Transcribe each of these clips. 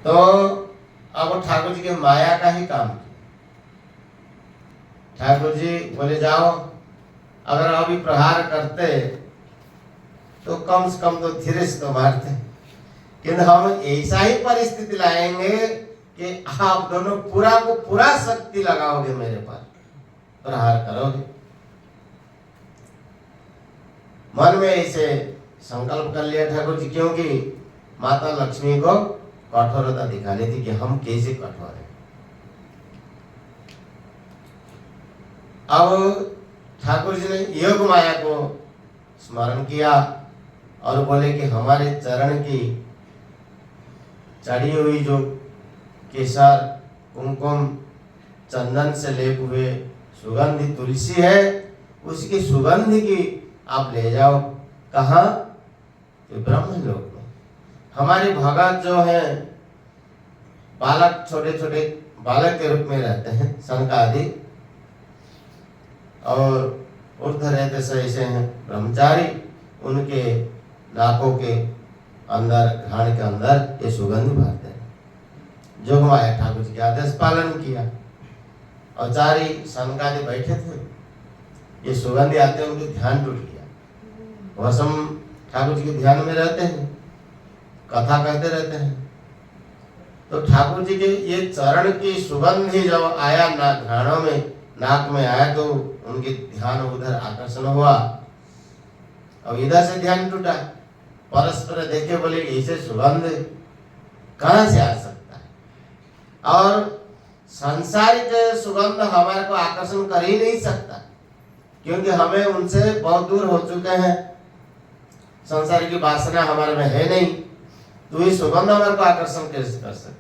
तो अब ठाकुर जी के माया का ही काम किया। ठाकुर जी बोले जाओ, अगर अभी प्रहार करते तो कम से कम तो धीरे से तो मारते, किंतु हम ऐसा ही परिस्थिति लाएंगे कि आप दोनों पूरा को पूरा शक्ति लगाओगे मेरे पर, प्रहार करोगे। मन में ऐसे संकल्प कर लिया ठाकुर जी, क्योंकि माता लक्ष्मी को कठोरता दिखानी थी कि हम कैसे कठोर हैं। अब ठाकुर जी ने योग माया को स्मरण किया और बोले कि हमारे चरण की चढ़ी हुई जो केसर कुमकुम चंदन से लेप हुए सुगंधी तुलसी है, उसकी सुगंध की आप ले जाओ। कहाँ? ब्रह्मलोक में। हमारे भगत जो है बालक, छोटे छोटे बालक के रूप में रहते हैं, सनकादि, और उर्ध रहते से ऐसे हैं ब्रह्मचारी, उनके नाकों के अंदर, घाण के अंदर ये सुगंध भरते हैं। जोग माया ठाकुर जी के आदेश पालन किया और चारी सनकादि बैठे थे, ये सुगंधी आते उनके ध्यान टूट गया। वसम ठाकुर जी के ध्यान में रहते हैं, कथा कहते रहते हैं, तो ठाकुर जी के ये चरण की सुगंध ही जब आया ना घाणों में, नाक में आया, तो उनके ध्यान उधर आकर्षण हुआ। अब इधर से ध्यान टूटा, परस्पर देखे, बोले ऐसे सुगंध कहां से आ सकता है? और सांसारिक सुगंध हमारे को आकर्षण कर ही नहीं सकता, क्योंकि हमें उनसे बहुत दूर हो चुके हैं, संसार की वासना हमारे में है नहीं, तो ये सुगंध हमारे को आकर्षण कैसे कर सकता?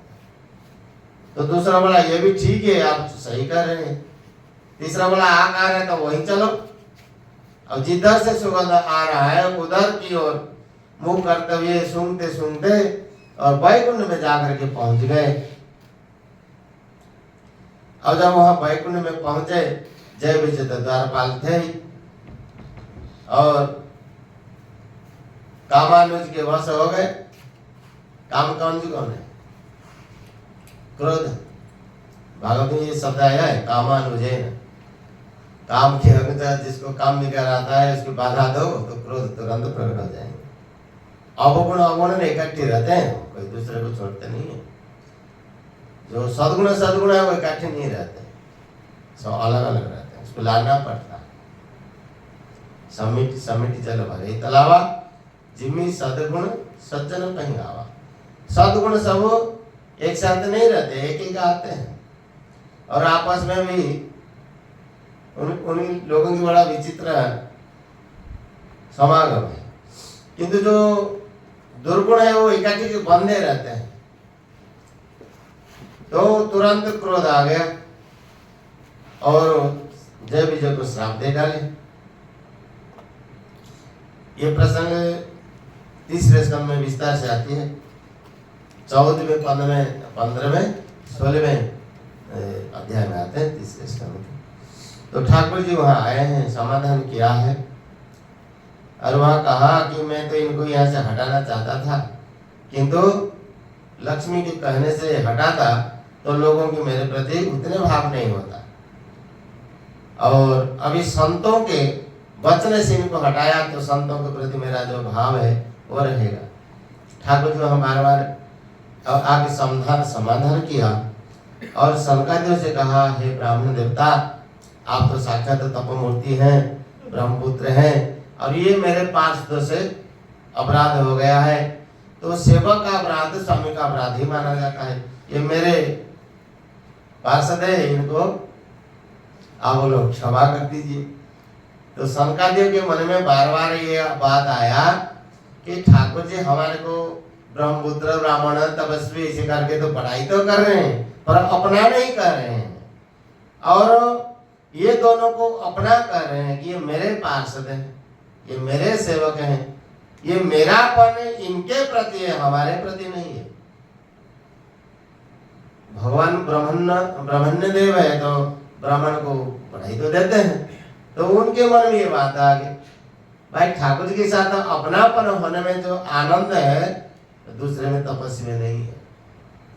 तो दूसरा बोला ये भी ठीक है, आप सही कर रहे हैं। तीसरा बोला आ रहा है तो वहीं चलो। अब जिधर से सुगंध आ रहा है उधर की ओर मुंह करते हुए सूंघते सूंघते और वैकुंठ में जाकर के पहुंच गए। अब जब वहां वैकुंठ में पहुंचे, जय विजय द्वारपाल थे और कामानुज के वश हो गए। काम कौन है? क्रोध। भागवत में ये शब्द आया है, कामानुजेन। काम के अनुसार जिसको काम नहीं कर आता है उसकी बाधा दो तो क्रोध तुरंत प्रकट हो जाएंगे। अवगुण अवगुण में इकट्ठे रहते हैं, कोई दूसरे को छोड़ते नहीं है। जो सदगुण सदगुण है वो इकट्ठे नहीं रहते, सब अलग अलग रहते हैं, उसको लाना पड़ता है। समिट समिट चलो भरे तलावा, जिम्मी सदगुण सज्जन कहीं आवा। सदगुण सब एक साथ नहीं रहते, एक एक आते हैं और आपस में भी उन लोगों की बड़ा विचित्र समागम है। किंतु जो दुर्गुण है वो इकट्ठे के बंधे रहते हैं, तो तुरंत क्रोध आ गया और जय विजय को श्राप दे डाले। ये प्रसंग तीसरे स्कंद में विस्तार से आती है, 14वें 15वें 16वें अध्याय में आते हैं तीसरे स्कंद में। तो ठाकुर जी वहां आए हैं, समाधान किया है और वहां कहा कि मैं तो इनको यहाँ से हटाना चाहता था, किंतु लक्ष्मी के कहने से हटाता तो लोगों की मेरे प्रति उतने भाव नहीं होता, और अभी संतों के वचन से इनको हटाया तो संतों के प्रति मेरा जो भाव है वो रहेगा। ठाकुर जी वहां बार बार आगे समाधान किया और सनकादियों से कहा, हे ब्राह्मण देवता, आप तो साक्षात तपोमूर्ति हैं, ब्रह्मपुत्र हैं, और ये मेरे पार्षदों से अपराध हो गया है, तो सेवक का अपराध स्वामी का अपराध ही माना जाता है। ये मेरे पार्षद है, इनको आप लोग क्षमा कर दीजिए। तो सनकादियों के मन में बार बार ये बात आया कि ठाकुर जी हमारे को ब्रह्मपुत्र ब्राह्मण तपस्वी ऐसे करके तो पढ़ाई तो कर रहे हैं पर अपना नहीं कर रहे हैं, और ये दोनों को अपना कर रहे हैं कि ये मेरे पार्षद हैं, ये मेरे सेवक हैं, ये मेरापन इनके प्रति है, हमारे प्रति नहीं है। भगवान ब्राह्मण्य देव है तो ब्राह्मण को पढ़ाई तो देते हैं, तो उनके मन में ये बात आ गई, भाई ठाकुर जी के साथ अपनापन होने में जो आनंद है दूसरे में तपस्या में नहीं है।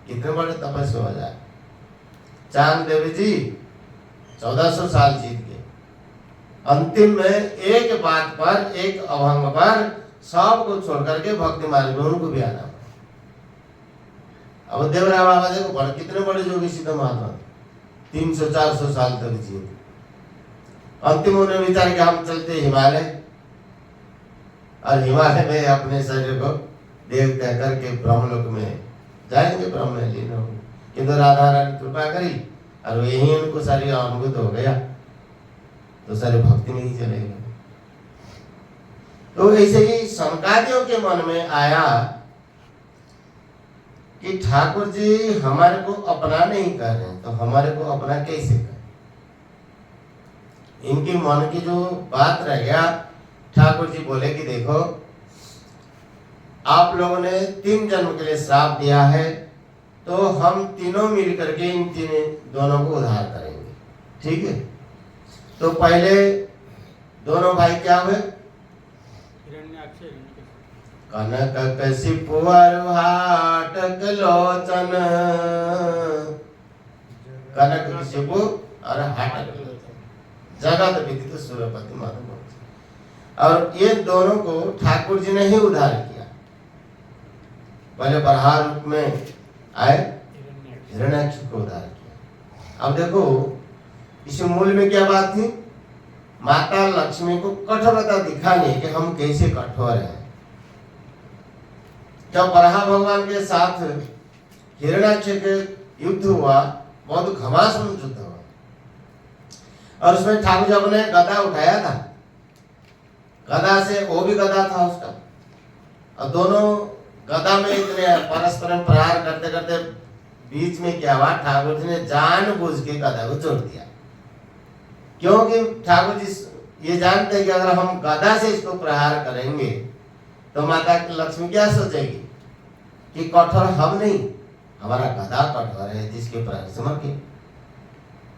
कितने बड़े तपस्वी हो जाए। चांद देवी जी 1400 साल जीत गए, अंतिम में एक बात पर, एक अभंग पर सब को छोड़ करके भक्ति मार्ग में उनको भी आना। अब देवराय बाबा देखो बड़े कितने बड़े जोगी सिद्ध महात्मा, 300-400 साल तक जिए। अंतिम उन्होंने विचार कि हम चलते हिमालय, और हिमालय में अपने शरीर को देव कह करके ब्रह्मलोक में जाएंगे, ब्रह्म में लीन होंगे। किंतु राधा रानी कृपा करी और यही उनको सारी अनुभूत हो गया, तो सारे भक्ति में ही चले गए। तो ऐसे ही सनकादियों के मन में आया कि ठाकुर जी हमारे को अपना नहीं कर रहे, तो हमारे को अपना कैसे करें। इनके मन की जो बात रह गया, ठाकुर जी बोले कि देखो आप लोगों ने 3 जन्म के लिए श्राप दिया है, तो हम तीनों मिल करके इन दोनों को उद्धार करेंगे, ठीक है। तो पहले दोनों भाई क्या हुए, कनक कशिपु हाटक लोचन, कनक कशिपु और हाटक जगत विदित सूर्यपति माधव। और ये दोनों को ठाकुर जी ने ही उद्धार किया। पहले बरहा रूप में आए, हिरण्याक्ष को उद्धार किया। अब देखो इस मूल में क्या बात थी, माता लक्ष्मी को कठोरता दिखाने कि हम कैसे कठोर हैं। जब बरहा भगवान के साथ हिरण्याक्ष के युद्ध हुआ, बहुत घमासान युद्ध हुआ, और उसमें ठाकुर जी अपने गदा उठाया था, गदा से वो भी गदा था उसका, और दोनों गदा में इतने परस्पर प्रहार करते करते बीच में क्या हुआ, ठाकुर जी ने जानबूझ के गदा को जोड़ दिया। क्योंकि ठाकुर जी ये जानते हैं कि अगर हम गदा से इसको प्रहार करेंगे तो माता लक्ष्मी क्या सोचेगी कि कठोर हम नहीं, हमारा गदा कठोर है जिसके प्रहार से मर गए।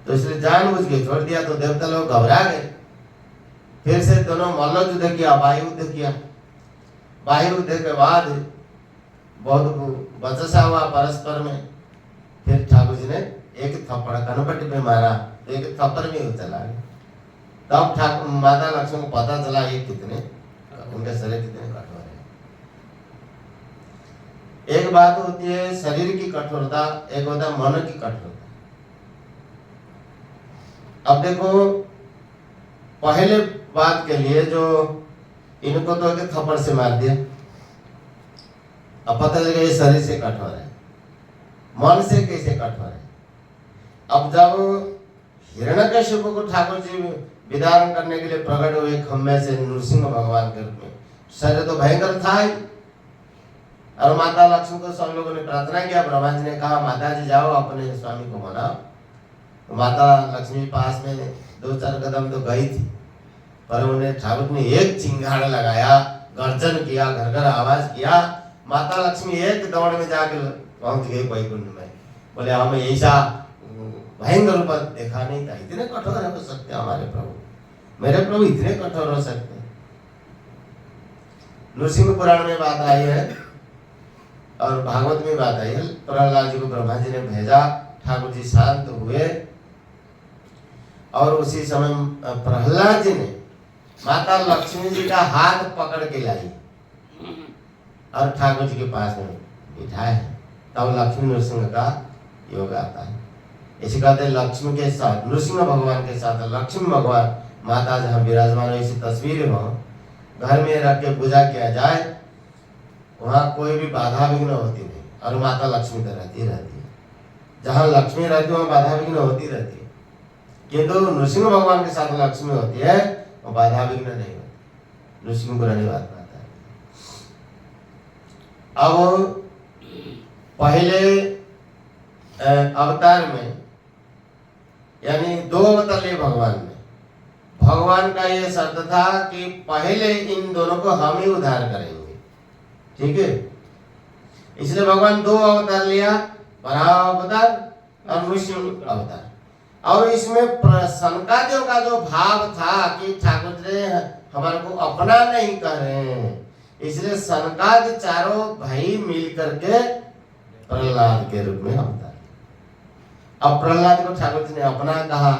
तो इसलिए जानबूझ के छोड़ दिया। तो देवता लोग घबरा गए। फिर से दोनों मल्ल युद्ध किया, वायु युद्ध किया। वायु युद्ध के बाद बहुत बचसा हुआ परस्पर में। फिर ठाकुर जी ने एक थप्पड़ कनपट्टी पे मारा, तो एक थप्पड़ में वो चला गया। तब ठाकुर माता लक्ष्मी को पता चला ये कितने उनके शरीर कितने कठोर है। एक बात होती है शरीर की कठोरता, एक होता है मन की कठोरता। अब देखो पहले बात के लिए जो इनको तो एक थप्पड़ से मार दिया, अब पता लगा ये शरीर से कठोर है, मन से कैसे कठोर है। अब जब हिरण्यकशिपु को ठाकुर जी विदारण करने के लिए प्रकट हुए खम्भे से नृसिंह भगवान के रूप में, शरीर तो भयंकर था ही। और माता लक्ष्मी को सब लोगों ने प्रार्थना किया। ब्रह्मा जी ने कहा माता जी जाओ अपने स्वामी को मनाओ। तो माता लक्ष्मी पास में 2-4 कदम तो गई थी, पर उन्हें ठाकुर ने एक चिंगाड़ लगाया, गर्जन किया, घर घर आवाज किया। माता लक्ष्मी एक दौड़ में जाकर पहुंच गई वैकुंठ में। बोले हमें ऐसा भयंकर रूप देखा नहीं था, इतने कठोर हो सकते हमारे प्रभु, मेरे प्रभु इतने कठोर हो सकते। नृसिंह पुराण में बात आई है और भागवत में बात आई है। प्रहलाद जी को ब्रह्मा जी ने भेजा, ठाकुर जी शांत हुए और उसी समय प्रहलाद जी ने माता लक्ष्मी जी का हाथ पकड़ के लाई और ठाकुर जी के पास में बिठाए हैं। तब लक्ष्मी नृसिंह का योग आता है। इसी कहते हैं लक्ष्मी के साथ, नृसिंह भगवान के साथ लक्ष्मी भगवान माता जहाँ विराजमान हो, ऐसी तस्वीर हो घर में रख के पूजा किया जाए, वहाँ कोई भी बाधा विघ्न होती नहीं। और माता लक्ष्मी तो रहती है। जहाँ लक्ष्मी रहती है वहाँ बाधा विघ्न होती रहती है, किंतु नृसिंह भगवान के साथ लक्ष्मी होती है वो बाधा विघ्न नहीं होती। नृसिंह पुरानी बात आता है। अब पहले अवतार में यानी 2 अवतार लिए भगवान ने, भगवान का ये शर्त था कि पहले इन दोनों को हम ही उद्धार करेंगे, ठीक है। इसलिए भगवान 2 अवतार लिया, बराह अवतार और नृसिंह अवतार। और इसमें सनकादियों का जो भाव था कि ठाकुर जी हमारे को अपना नहीं कर रहे हैं, इसलिए सनकादि चारों भाई मिल करके प्रहलाद के रूप में अवतार। अब प्रहलाद को ठाकुर जी ने अपना कहा,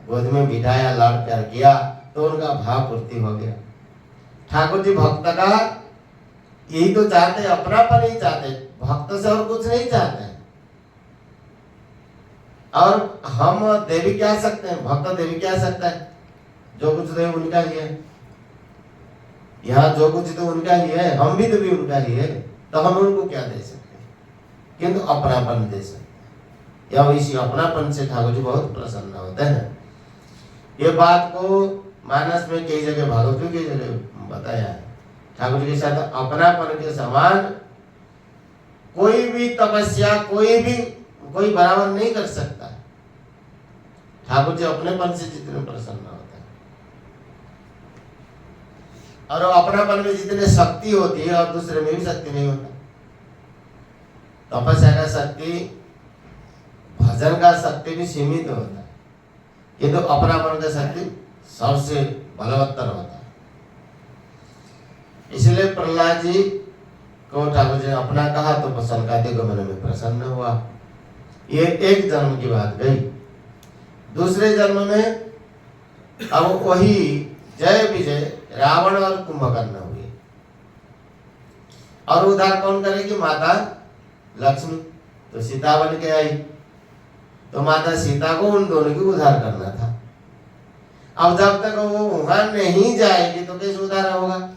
गोद में बिठाया, लाड प्यार किया, तो उनका भाव पूर्ति हो गया। ठाकुर जी भक्त का यही तो चाहते, अपनापन ही चाहते, भक्त से और कुछ नहीं चाहते। और हम दे भी क्या सकते हैं, भक्त दे भी क्या सकता है, जो कुछ दे उनका ही है। यहाँ जो कुछ तो उनका ही है, हम भी तो भी उनका ही है, तो हम उनको क्या दे सकते हैं, किंतु अपनापन दे सकते हैं। या इसी अपनापन से ठाकुर जी बहुत प्रसन्न होते हैं। ये बात को मानस में कई जगह, भागवत की जगह बताया है। ठाकुर जी के साथ अपनापन के समान कोई भी तपस्या, कोई बराबर नहीं कर सकता। ठाकुर जी अपनेपन से जितने प्रसन्न होते हैं, और अपनापन में जितने शक्ति होती है, और दूसरे में भी शक्ति नहीं होता। तपस्या का शक्ति, भजन का शक्ति भी सीमित होता है, किंतु अपनापन का शक्ति सबसे बलवत्तर होता है। इसलिए प्रहलाद जी को ठाकुर जी ने अपना कहा, तो प्रसन्न कहते को मन में प्रसन्न हुआ। ये एक जन्म की बात गई। दूसरे जन्म में अब वही जय विजय रावण और कुंभकर्ण हुए, और उद्धार कौन करेगी, माता लक्ष्मी। तो सीता बन के आई, तो माता सीता को उन दोनों की उद्धार करना था। अब जब तक वो वहां नहीं जाएगी तो कैसे उद्धार होगा।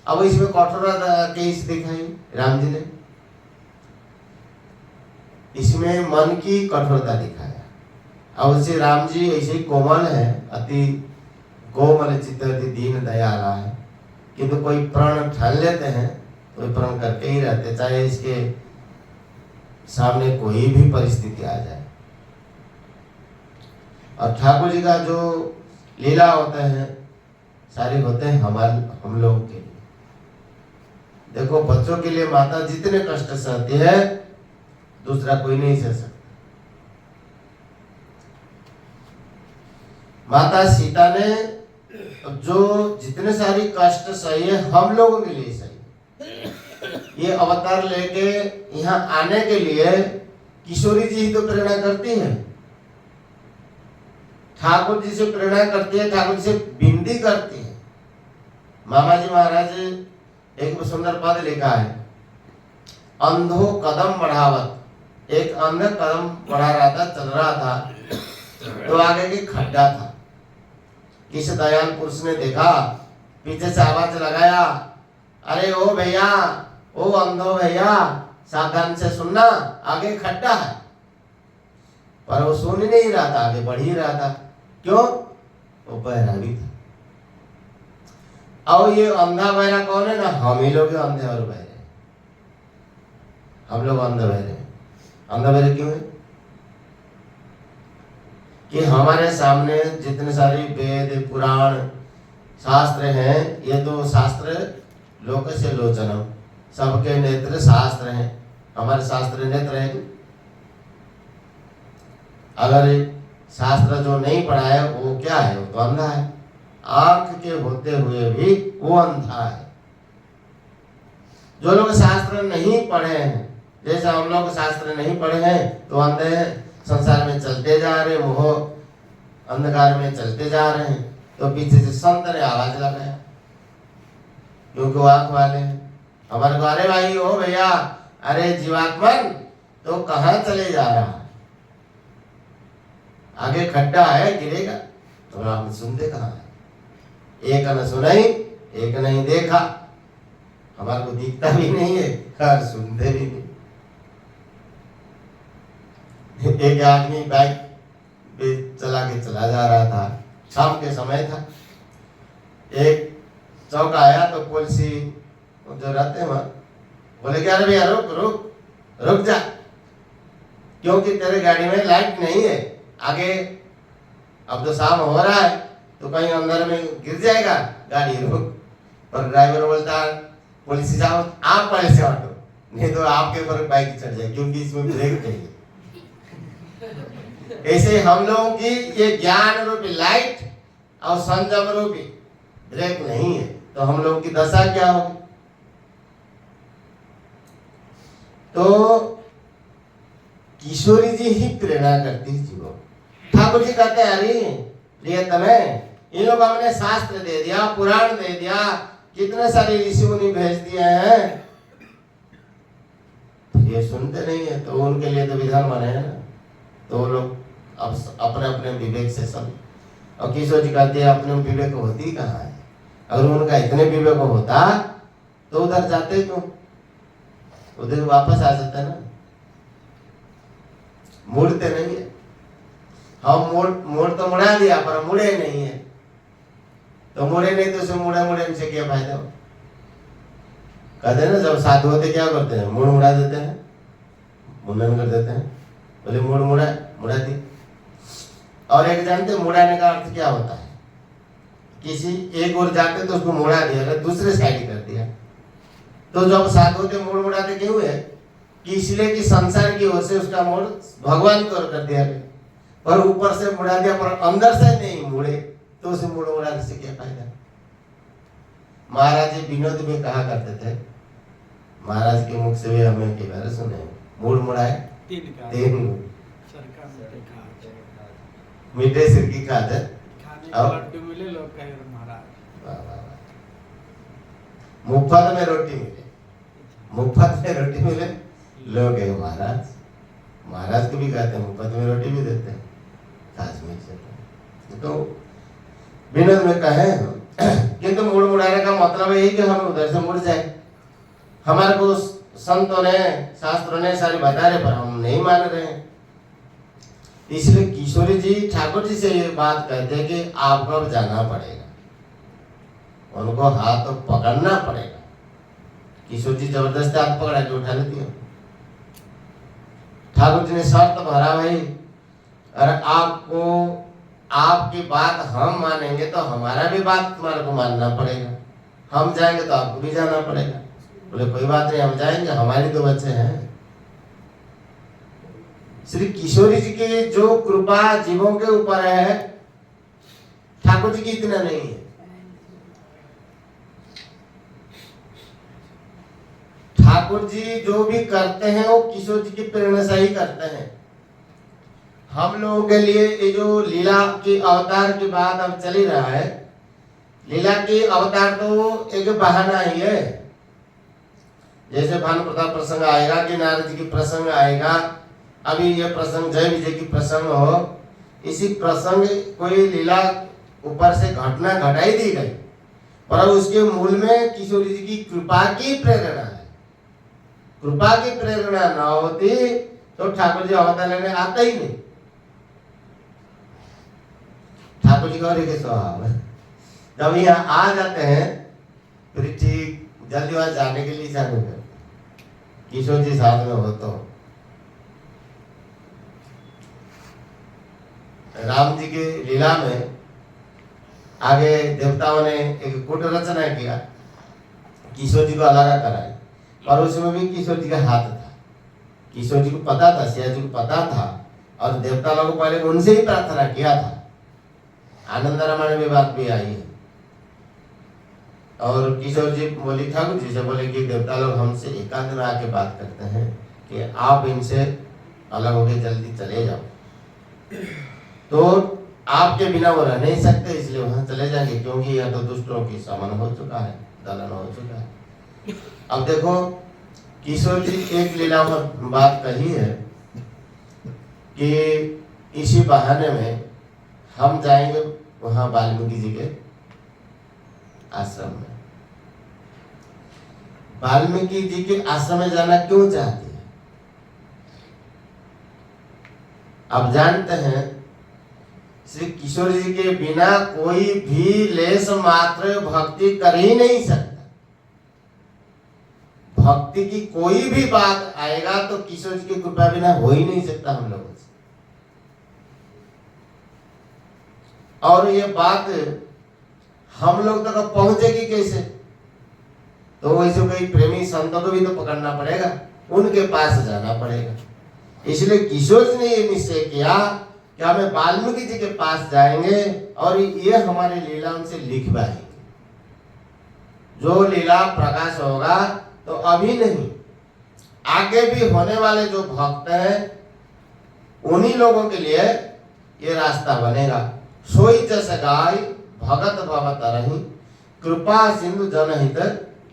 अब इसमें कठोरता केस दिखाई राम जी ने, इसमें मन की कठोरता दिखाया। अब से राम जी ऐसे ही कोमल है, अति कोमल चित्त, अति दीन दयाला है, किंतु तो कोई प्रण ठान लेते हैं तो प्रण करके ही रहते, चाहे इसके सामने कोई भी परिस्थिति आ जाए। और ठाकुर जी का जो लीला होते हैं सारे होते हैं हम लोगों के लिए। देखो, बच्चों के लिए माता जितने कष्ट सहती है, दूसरा कोई नहीं सह सकता। माता सीता ने जो जितने सारी कष्ट सही है, हम लोगों के लिए सही। ये अवतार लेके यहाँ आने के लिए किशोरी जी ही तो प्रेरणा करती है, ठाकुर जी से प्रेरणा करती है, ठाकुर जी से विनती करती है। मामा जी महाराज एक सुंदर पद लिखा है, अंधो कदम बढ़ावत। एक अंध कदम बढ़ा रहा था, चल रहा था, तो आगे की खड्डा था। किस दयाल पुरुष ने देखा, पीछे से आवाज लगाया, अरे ओ भैया, ओ अंधो भैया, सावधान से सुनना, आगे खड्डा है। पर वो सुन नहीं रहा था, आगे बढ़ ही रहा था। क्यों? वो बहरा भी था। और ये अंधा बहरा कौन है ना, हम ही लोग अंधे और बहरे। हम लोग अंधे बहरे। अंधे बहरे क्यों है? कि हमारे सामने जितने सारी वेद पुराण शास्त्र हैं, ये तो शास्त्र लोक से लोचनम, सबके नेत्र शास्त्र हैं। हमारे शास्त्र नेत्र हैं। अगर शास्त्र जो नहीं पढ़ा है वो क्या है? वो तो अंधा है। आंख के होते हुए भी वो अंधा है। जो लोग शास्त्र नहीं पढ़े हैं, जैसे हम लोग शास्त्र नहीं पढ़े हैं तो अंधे हैं, संसार में चलते जा रहे, मोह अंधकार में चलते जा रहे हैं। तो पीछे से संत ने आवाज लगाया, क्योंकि वो आंख वाले हैं। हमारे को, अरे भाई, ओ भैया, अरे जीवात्मन, तो कहाँ चले जा रहा है? आगे खड्डा है, गिरेगा। तो हम सुनते कहाँ है? एक न सुनाई, एक नहीं देखा। हमारे को दिखता भी नहीं है और सुनते भी नहीं। एक आदमी बाइक पे चला के चला जा रहा था, शाम के समय था। एक चौक आया तो पुलिस जो रहते हैं वहां बोले कि अरे भैया रुक रुक रुक जा, क्योंकि तेरे गाड़ी में लाइट नहीं है आगे। अब तो शाम हो रहा है तो कहीं अंदर में गिर जाएगा, गाड़ी रुक। पर ड्राइवर बोलता है, पुलिस साहब आप पहले से हटो, नहीं तो आपके ऊपर बाइक चढ़ जाए, क्योंकि इसमें ब्रेक नहीं है। ऐसे हम लोगों की ये ज्ञान रूपी लाइट और संयम रूपी ब्रेक नहीं है, तो हम लोगों की दशा क्या होगी? तो किशोरी जी ही प्रेरणा करती है जीवों। ठाकुर जी कहते हैं अरे प्रिय तमें इन लोग हमने शास्त्र दे दिया, पुराण दे दिया, कितने सारे ऋषि मुनि भेज दिए हैं, ये सुनते नहीं है। तो उनके लिए तो विधान बने हैं ना, तो वो लोग अब अपने अपने विवेक से सब। और किशोर जी कहते हैं अपने विवेक होती कहाँ है? अगर उनका इतने विवेक होता तो उधर जाते क्यों? उधर वापस आ जाते ना, मुड़ते नहीं है। हम मोड़ तो मुड़ा दिया पर मुड़े नहीं है, तो मुड़े नहीं तो उसे मुड़े से क्या फायदा? कहते हैं ना जब साधु होते क्या करते हैं? मुड़ मुड़ा देते हैं, मुंडन कर देते हैं। बोले मुड़ा दी। और एक जानते मुड़ाने का अर्थ क्या होता है? किसी एक ओर जाते तो उसको मुड़ा दिया, अगर दूसरे साइड कर दिया। तो जब साधु होते मुड़ मुड़ाते क्यों है? कि इसलिए कि संसार की ओर से उसका मोड़ भगवान की ओर कर दिया गया, पर ऊपर से मुड़ा दिया पर अंदर से नहीं मुड़े, तो उसे मुड़ मुड़ाने से क्या फायदा? महाराज जी विनोद में कहा करते थे, महाराज के मुख से भी हमें कई बार सुने, मुड़ मुड़ाए तीन मीठे सिर की खादर लड्डू मिले लोग कहे महाराज, मुफ्त में रोटी मिले, मुफ्त में रोटी मिले लोग है महाराज। महाराज को भी कहते हैं मुफ्त में रोटी भी देते हैं, काश्मीर से। तो विनोद में कहे किंतु मुड़ मुड़ाने का मतलब यही कि हम उधर से मुड़ जाए। हमारे को संतों ने शास्त्रों ने सारी बता रहे पर हम नहीं मान रहे हैं। इसलिए किशोरी जी ठाकुर जी से ये बात कहते हैं कि आपको अब जाना पड़ेगा, उनको हाथ तो पकड़ना पड़ेगा। किशोर जी जबरदस्ती हाथ पकड़ा के उठा लेती है। ठाकुर जी ने शर्त भरा भाई, अगर आपको आपकी बात हम मानेंगे तो हमारा भी बात तुम्हारे को मानना पड़ेगा, हम जाएंगे तो आपको भी जाना पड़ेगा। बोले कोई बात नहीं, हम जाएंगे, हमारी दो बच्चे हैं। श्री किशोरी जी की जो कृपा जीवों के ऊपर है, ठाकुर जी की इतना नहीं है। ठाकुर जी जो भी करते हैं वो किशोर जी की प्रेरणा से ही करते हैं। हम लोगों के लिए ये जो लीला की अवतार की बात अब चल ही रहा है, लीला की अवतार तो एक बहाना ही है। जैसे भानु प्रताप प्रसंग आएगा कि नारद जी की प्रसंग आएगा, अभी ये प्रसंग जय विजय की प्रसंग हो, इसी प्रसंग कोई लीला ऊपर से घटना घटाई दी गई, पर उसके मूल में किशोरी जी की कृपा की प्रेरणा है। कृपा की प्रेरणा ना होती तो ठाकुर जी अवतार लेने आते ही नहीं। ठाकुर जी का के स्वभाव है, जब यहाँ आ जाते हैं फिर ठीक जल्दी वहां जाने के लिए जाने का। किशोर जी साथ में हो तो राम जी की लीला में आगे देवताओं ने एक कूट रचना किया, किशोर जी को अलग कराई, और उसमें भी किशोर जी का हाथ था। किशोर जी को पता था, सिया जी को पता था, और देवता लोगों को पहले उनसे ही प्रार्थना किया था। आनंद रामायण में बात भी आई है। और किशोर जी बोली ठाकुर जी से बोले कि देवता लोग हमसे एकांत में आके बात करते हैं कि आप इनसे अलग होके जल्दी चले जाओ, तो आपके बिना वो रह नहीं सकते, इसलिए वहां चले जाएंगे, क्योंकि यह तो दुष्टों की समन हो चुका है, दलन हो चुका है। अब देखो किशोर जी एक लीला में बात कही है कि इसी बहाने में हम जाएंगे वहां वाल्मीकि जी के आश्रम में। वाल्मीकि जी के आश्रम में जाना क्यों चाहते हैं? अब जानते हैं श्री किशोर जी के बिना कोई भी लेस मात्र भक्ति कर ही नहीं सकता। भक्ति की कोई भी बात आएगा तो किशोर जी की कृपा बिना हो ही नहीं सकता हम लोगों से। और ये बात हम लोग तक पहुंचेगी कैसे? तो वैसे कोई प्रेमी संतों को भी तो पकड़ना पड़ेगा, उनके पास जाना पड़ेगा। इसलिए किशोर जी ने ये निश्चय किया कि हमें वाल्मीकि जी के पास जाएंगे और ये हमारी लीला उनसे लिखवाएंगे। जो लीला प्रकाश होगा तो अभी नहीं, आगे भी होने वाले जो भक्त हैं उन्हीं लोगों के लिए ये रास्ता बनेगा। सोई जस गाय भगत भव तरहि, कृपा सिंधु जनहित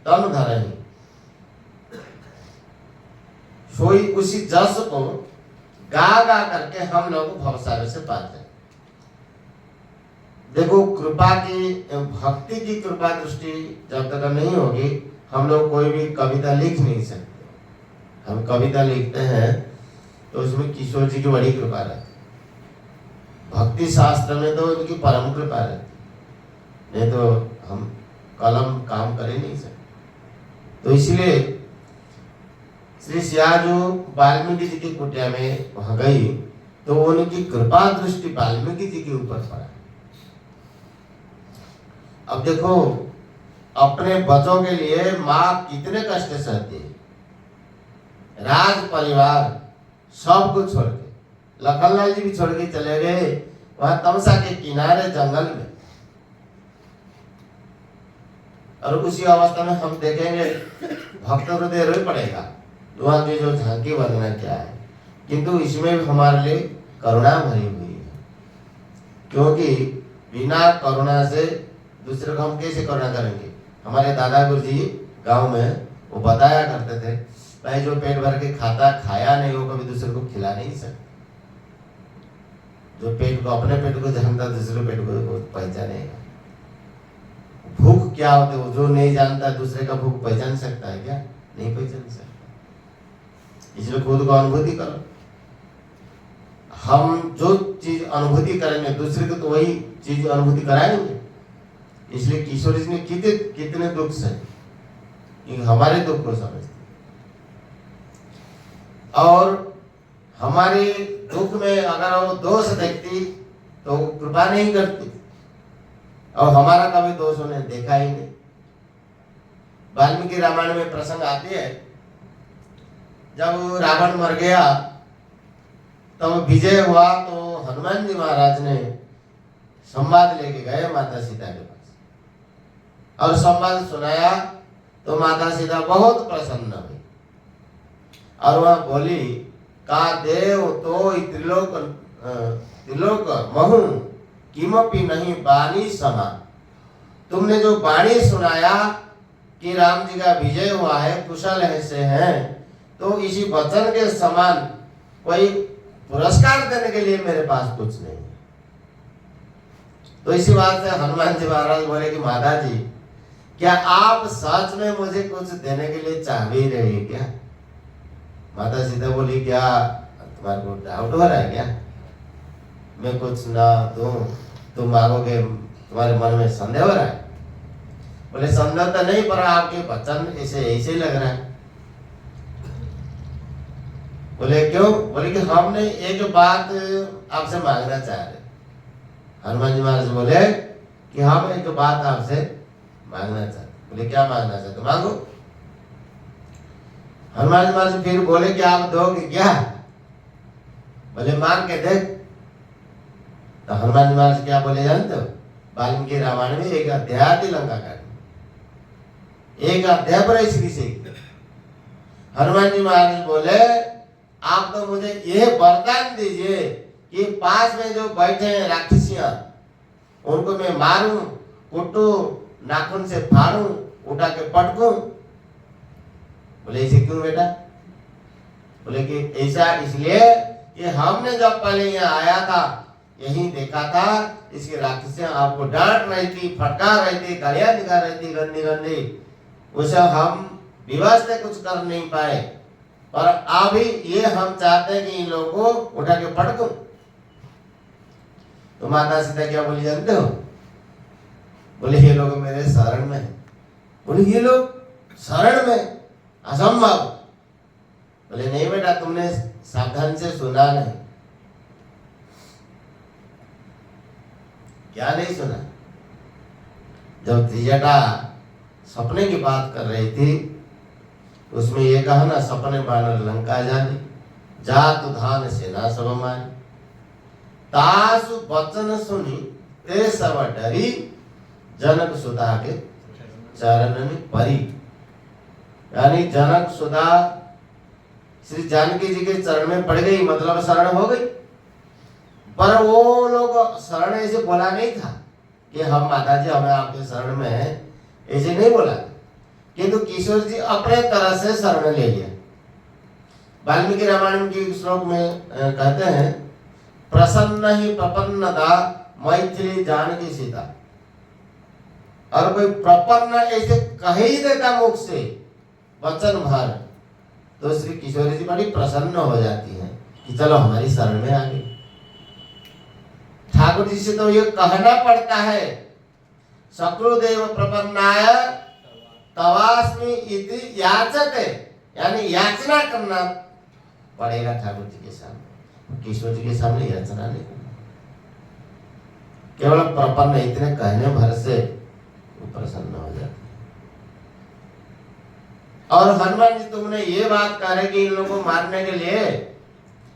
तनु धरहि। सोई उसी जस को गा गा करके हम लोग भवसागर से पाते हैं। देखो कृपा की, भक्ति की कृपा दृष्टि जब तक नहीं होगी हम लोग कोई भी कविता लिख नहीं सकते। हम कविता लिखते हैं तो उसमें किशोर जी की बड़ी कृपा रहती है, भक्ति शास्त्र में तो उनकी परम कृपा रहती, नहीं तो हम कलम काम कर ही नहीं सकते। तो इसलिए श्री सियाजू वाल्मीकि जी की कुटिया में वहां गई तो उनकी कृपा दृष्टि वाल्मीकि जी के ऊपर पड़ा। अब देखो अपने बच्चों के लिए माँ कितने कष्ट सहती है, राज परिवार सब कुछ छोड़ के, लखनलाल जी भी छोड़ के चले गए वहां तमसा के किनारे जंगल में। और उसी अवस्था में हम देखेंगे भक्त हृदय रो पड़ेगा वहां की जो झांकी वर्णना क्या है, किंतु इसमें भी हमारे लिए करुणा भरी हुई है, क्योंकि बिना करुणा से दूसरे को हम कैसे करुणा करेंगे। हमारे दादा गुरु जी गांव में वो बताया करते थे, भाई जो पेट भर के खाया नहीं वो कभी दूसरे को खिला नहीं सकता। जो पेट को, अपने पेट को जानता दूसरे पेट को पहचानेगा। भूख क्या होती है जो नहीं जानता दूसरे का भूख पहचान सकता है क्या? नहीं पहचान सकता। इसलिए खुद को अनुभूति करो। हम जो चीज अनुभूति करेंगे दूसरे को तो वही चीज अनुभूति कराएंगे। इसलिए किशोर जी ने कितने दुख सहे, हमारे दुख को समझते और हमारे दुख में अगर वो दोष देखती तो कृपा नहीं करती, और हमारा कभी दोष उन्हें देखा ही नहीं। वाल्मीकि रामायण में प्रसंग आती है, जब रावण मर गया तब विजय हुआ तो हनुमान जी महाराज ने संवाद लेके गए माता सीता के पास और संवाद सुनाया तो माता सीता बहुत प्रसन्न हुई और वह बोली का देव तो त्रिलोक महु किमपि नहीं बानी समा। तुमने जो बाणी सुनाया कि राम जी का विजय हुआ है, कुशल है से हैं, तो इसी वचन के समान कोई पुरस्कार देने के लिए मेरे पास कुछ नहीं। तो इसी बात से हनुमान जी महाराज बोले कि माता जी क्या आप सच में मुझे कुछ देने के लिए चाह भी रही क्या? माता सीता बोली क्या तुम्हारे को डाउट हो रहा है क्या मैं कुछ ना दूं, तुम मांगोगे, तुम्हारे मन में संदेह हो रहा है? बोले संदेह तो नहीं, पर आपके वचन ऐसे ऐसे ही लग रहा है। बोले क्यों? बोले कि हमने एक बात आपसे मांगना चाह रहे। हनुमान जी महाराज बोले कि हम एक बात आपसे मांगना चाहते। बोले क्या मांगना चाहते? मांगो। हनुमान जी महाराज फिर बोले कि आप दोगे क्या? बोले मांग के देख। तो हनुमान जी महाराज क्या बोले जानते हो? वाल्मीकि रामायण में एक अध्याय थी लंका कांड, एक अध्याय पर श्री से हनुमान जी महाराज बोले आप तो मुझे यह वरदान दीजिए कि पास में जो बैठे हैं राक्षसियां उनको मैं मारूं, कुटूं, नाखून से फाड़ूं, उठा के पटकूं। बोले ऐसे क्यों बेटा? बोले कि ऐसा इसलिए कि हमने जब पहले यहाँ आया था यही देखा था इसकी राक्षसियां आपको डांट रही थी, फटकार रही थी, गालियां दिखा रही थी गंदी गंदी, उसे हम विवश से कुछ कर नहीं पाए, पर अभी ये हम चाहते हैं कि इन लोगों को उठा के पटकूं। तो माता सीता क्या बोली जानते हो? बोले ये लोग मेरे शरण में है। बोले ये लोग शरण में? असंभव। बोले नहीं बेटा तुमने सावधान से सुना नहीं। क्या नहीं सुना? जब त्रिजटा सपने की बात कर रही थी उसमें ये कहा ना, सपने बानर लंका जाने, जातु धान सेना सब माने, तासु वचन सुनी ते सब डरी, जनक सुधा के चरण में परी। यानी जनक सुधा श्री जानकी जी के चरण में पड़ गई, मतलब शरण हो गई। पर वो लोग शरण ऐसे बोला नहीं था कि हम माता जी हमें आपके शरण में है, ऐसे नहीं बोला, किंतु किशोर जी अपने तरह से शरण ले लिया। वाल्मीकि रामायण के श्लोक में कहते हैं, प्रसन्न ही प्रपन्नता मैथिली जानकी सीता। और कोई प्रपन्न ऐसे कह ही देता मुख से वचन भर, तो श्री किशोरी जी बड़ी प्रसन्न हो जाती है कि चलो हमारी शरण में आ गई। ठाकुर जी से तो ये कहना पड़ता है, शत्रुदेव प्रपन्नाय तवास्मि इति याचते, यानी याचना करना पड़ेगा ठाकुर जी के सामने। किशोर जी के सामने याचना नहीं करना, केवल प्रपन्न इतने कहने भर से वो प्रसन्न हो जाते। और हनुमान जी तुमने ये बात कह रहे कि इन लोगों को मारने के लिए,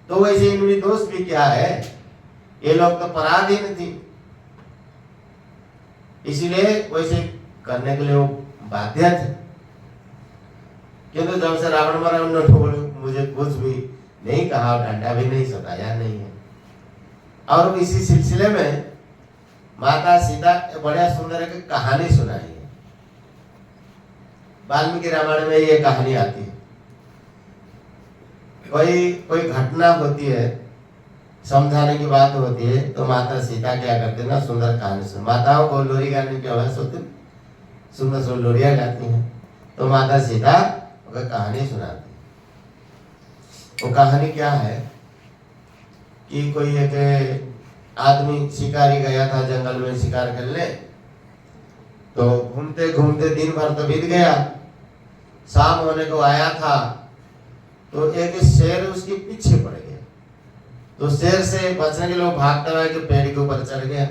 तो वैसे इनमें दोष भी क्या है, ये लोग तो पराधीन थी, इसीलिए वैसे करने के लिए वो बाध्य थे। किंतु जब से रावण मरा उन्होंने मुझे कुछ भी नहीं कहा, डांटा भी नहीं, सताया नहीं है। और इसी सिलसिले में माता सीता बढ़िया सुंदर एक कहानी सुनाई है। वाल्मीकि रामायण में ये कहानी आती है। कोई घटना होती है, समझाने की बात होती है, तो माता सीता क्या करते हैं ना, सुंदर कहानी सुन। माताओं को लोरी गाने की अभ्यास होती, सुंदर सुंदर लोरियां गाती हैं, तो माता सीता कहानी सुनाती। वो कहानी क्या है कि कोई एक आदमी शिकारी गया था जंगल में शिकार करने, तो घूमते घूमते दिन भर तो बीत गया, शाम होने को आया था, तो एक शेर उसके पीछे पड़ गया। तो शेर से बचने के लिए भागता हुआ कि पेड़ के ऊपर चढ़ गया।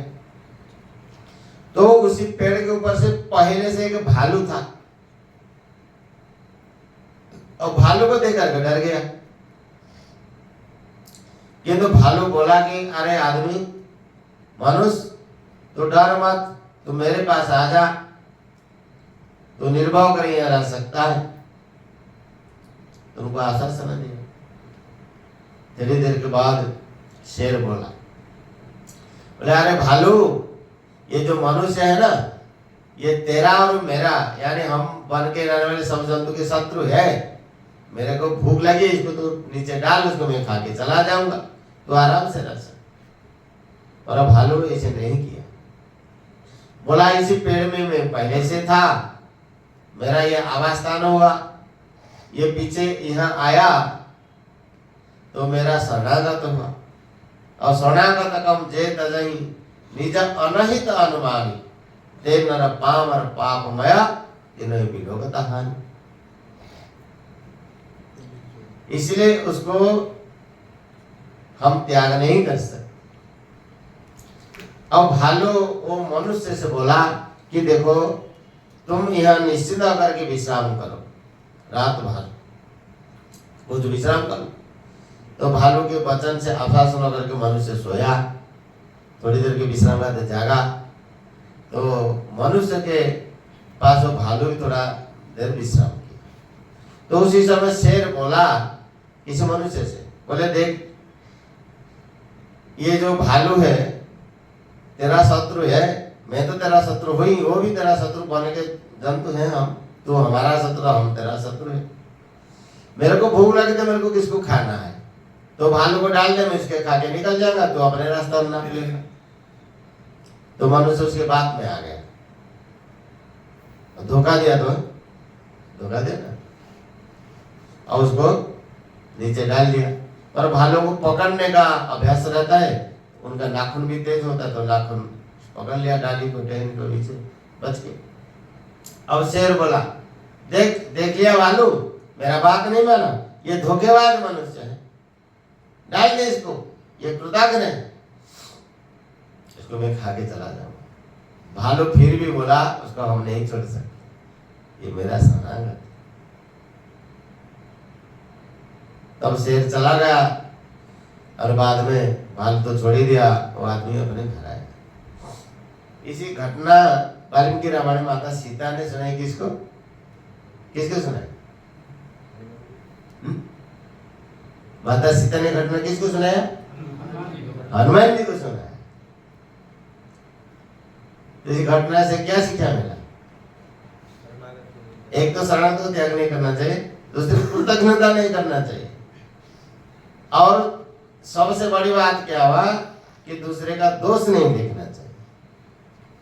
तो उसी पेड़ के ऊपर से पहले से एक भालू था, और भालू को देखकर डर गया। किंतु भालू बोला कि अरे आदमी, मनुष्य, तो डर मत, तू मेरे पास आ जा, तो निर्भय कर यहाँ रह सकता है। तुमको आश्वासन दिया। थोड़ी देर के बाद शेर बोला, बोले अरे भालू, ये जो मनुष्य है ना, ये तेरा और मेरा, यानी हम बन के रहने वाले सब जंतु के शत्रु है। मेरे को भूख लगी, इसको तो नीचे डाल, उसको मैं खा के चला जाऊंगा, तो आराम से रह सकता। और भालू ऐसे नहीं किया, बोला इसी पेड़ में मैं पहले से था, मेरा ये आवास स्थान हुआ, ये पीछे यहाँ आया तो मेरा शरणागत हुआ, और शरणागत कम जे तजही निज अनहित अनुमानी ते नर पामर पापमया तिन्हें विलोकता हानि। इसलिए उसको हम त्याग नहीं कर सकते। अब भालू वो मनुष्य से बोला कि देखो, तुम यहाँ निश्चिंत होकर के विश्राम करो, रात भर कुछ विश्राम करो। तो भालू के वचन से आश्वासन होकर के मनुष्य सोया, थोड़ी देर के विश्राम बाद जागा, तो मनुष्य के पास वो भालू भी थोड़ा देर विश्राम किया। तो उसी समय शेर बोला इस मनुष्य से, बोले देख, ये जो भालू है तेरा शत्रु है, मैं तो तेरा शत्रु हुई, वो भी तेरा शत्रु बने के जंतु है हम, तो हमारा शत्रु, हम तेरा शत्रु है। मेरे को भूख लगी तो मेरे को किसको खाना है, तो भालू को डाल दे, मैं इसके खा के निकल जाएगा, तो अपने रास्ता नाप लेगा। तो मनुष्य उसके बात में आ गया, धोखा दिया, तो धोखा दिया ना, और उसको नीचे डाल दिया। पर भालू को पकड़ने का अभ्यास रहता है, उनका नाखून भी तेज होता है, तो नाखून पकड़ लिया डाली को, टहनी को, नीचे बच गए। अब शेर बोला, देख लिया भालू, मेरा बात नहीं माना, ये धोखेबाज मनुष्य है, डाल दे इसको, ये कृतज्ञ है, इसको मैं खा के चला जाऊंगा। भालू फिर भी बोला, उसको हम नहीं छोड़ सकते, ये मेरा शरणागत। तब शेर चला गया, और बाद में भालू तो छोड़ ही दिया, वो आदमी अपने घर आया। इसी घटना वाल्मीकि रामायण माता सीता ने सुनाई, किसको, किसको सुनाई? माता सीता ने घटना किसको सुनाया? हनुमान जी को सुनाया। तो इस घटना से क्या शिक्षा मिला? एक तो शरणागत को त्याग नहीं करना चाहिए, दूसरी कृतज्ञता नहीं करना चाहिए, और सबसे बड़ी बात क्या हुआ कि दूसरे का दोष नहीं देखना चाहिए।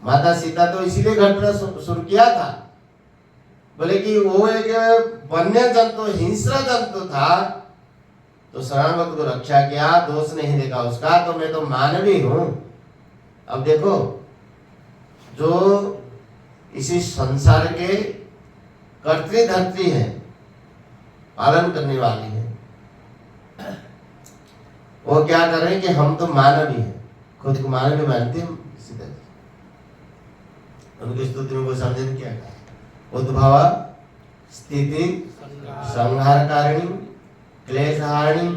माता सीता तो इसीलिए घटना शुरू किया था, बोले कि वो एक वन्य जंतु, हिंस्र जंतु था, तो शरणागत को रक्षा किया, दोष नहीं देखा उसका, तो मैं तो मानवी हूं। अब देखो, जो इसी संसार के कर्तृ-धर्त्री है, पालन करने वाली है, वो क्या कर रहे हैं कि हम तो मानवी हैं, खुद को मानवी मानते हैं। उनकी स्तुति में वो समझे क्या कहा? उद्भव स्थिति संहारकारिणी क्लेशहारिणी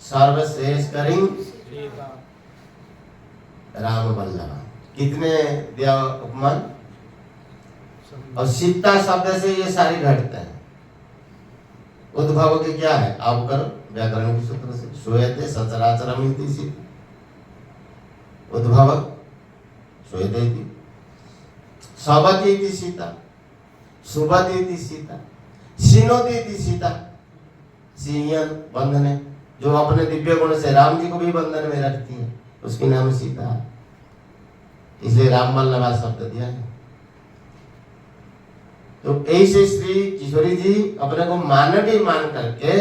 सर्वश्रेष्ठकरी राम वल्लभा। कितने दिया उपमान? और सीता शब्द से ये सारी घटते हैं। उद्भव के क्या है? आप करो व्याकरण के सूत्र से, श्रूयते सचराचरम् इति सीता। उद्भव श्रूयते इति, शबति इति सीता, सुबति इति सीता, सिनोति इति सीता। सिंहन बंधन है, जो अपने दिव्य गुण से राम जी को भी बंधन में रखती है, उसकी नाम सीता है, इसलिए राम वल्लभा शब्द दिया है। तो ऐसे श्री किशोरी जी अपने को मानवी मान करके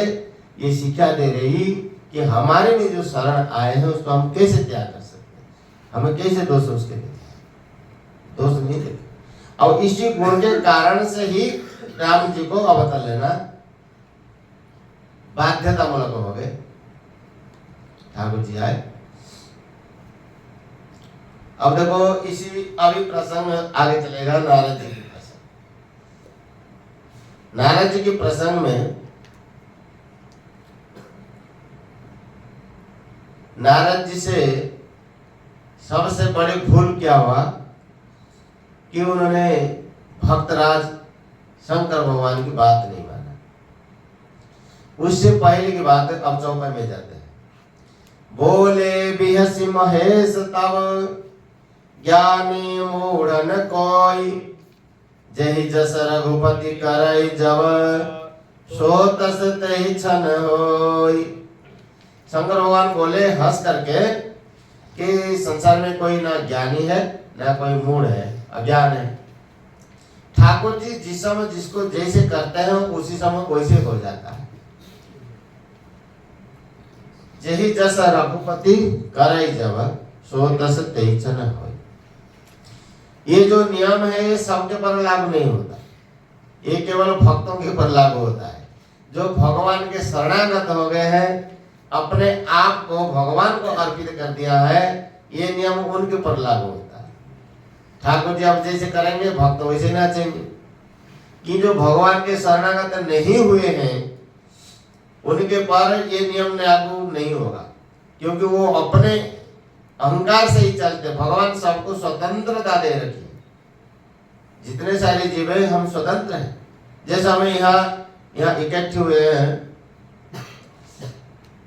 ये शिक्षा दे रही कि हमारे में जो शरण आए हैं उसको हम कैसे त्याग कर सकते हैं, हमें कैसे दोष उसके देते, दोष नहीं देते। और इसी गुण के कारण से ही राम जी को अवतार लेना बाध्यतामूलक हो गए। ठाकुर जी आए। अब देखो, इसी अभी प्रसंग आगे चलेगा नारद जी के प्रसंग। नारद जी के प्रसंग में नारद जी से सबसे बड़ी भूल क्या हुआ कि उन्होंने भक्तराज शंकर भगवान की बात नहीं माना। उससे पहले की बात अब चौपाई में जाते हैं। बोले बिहसी महेश तब ज्ञानी मूढ़न कोई, जहि जस रघुपति करई जब सो तस तहि छन होई। शंकर भगवान बोले हंस करके कि संसार में कोई ना ज्ञानी है ना कोई मूढ़ है, अज्ञान है। ठाकुर जी जिस समय जिसको जैसे करते हैं उसी समय वैसे हो जाता है। जही जस रघुपति करई जब सो तस तहि छन होई। ये जो नियम है ये सबके पर लागू नहीं होता, ये केवल भक्तों के पर लागू होता है। जो भगवान के शरणागत हो गए हैं, अपने आप को भगवान को अर्पित कर दिया है, ये नियम उनके पर लागू होता है। ठाकुर जी अब जैसे करेंगे भक्त वैसे नाचेंगे। कि जो भगवान के शरणागत नहीं हुए हैं उनके पर ये नियम लागू नहीं होगा, क्योंकि वो अपने अहंकार से ही चलते। भगवान सबको स्वतंत्रता दे रखी है, जितने सारे जीव हैं हम स्वतंत्र हैं। जैसे हमें यहाँ इकट्ठे हुए हैं,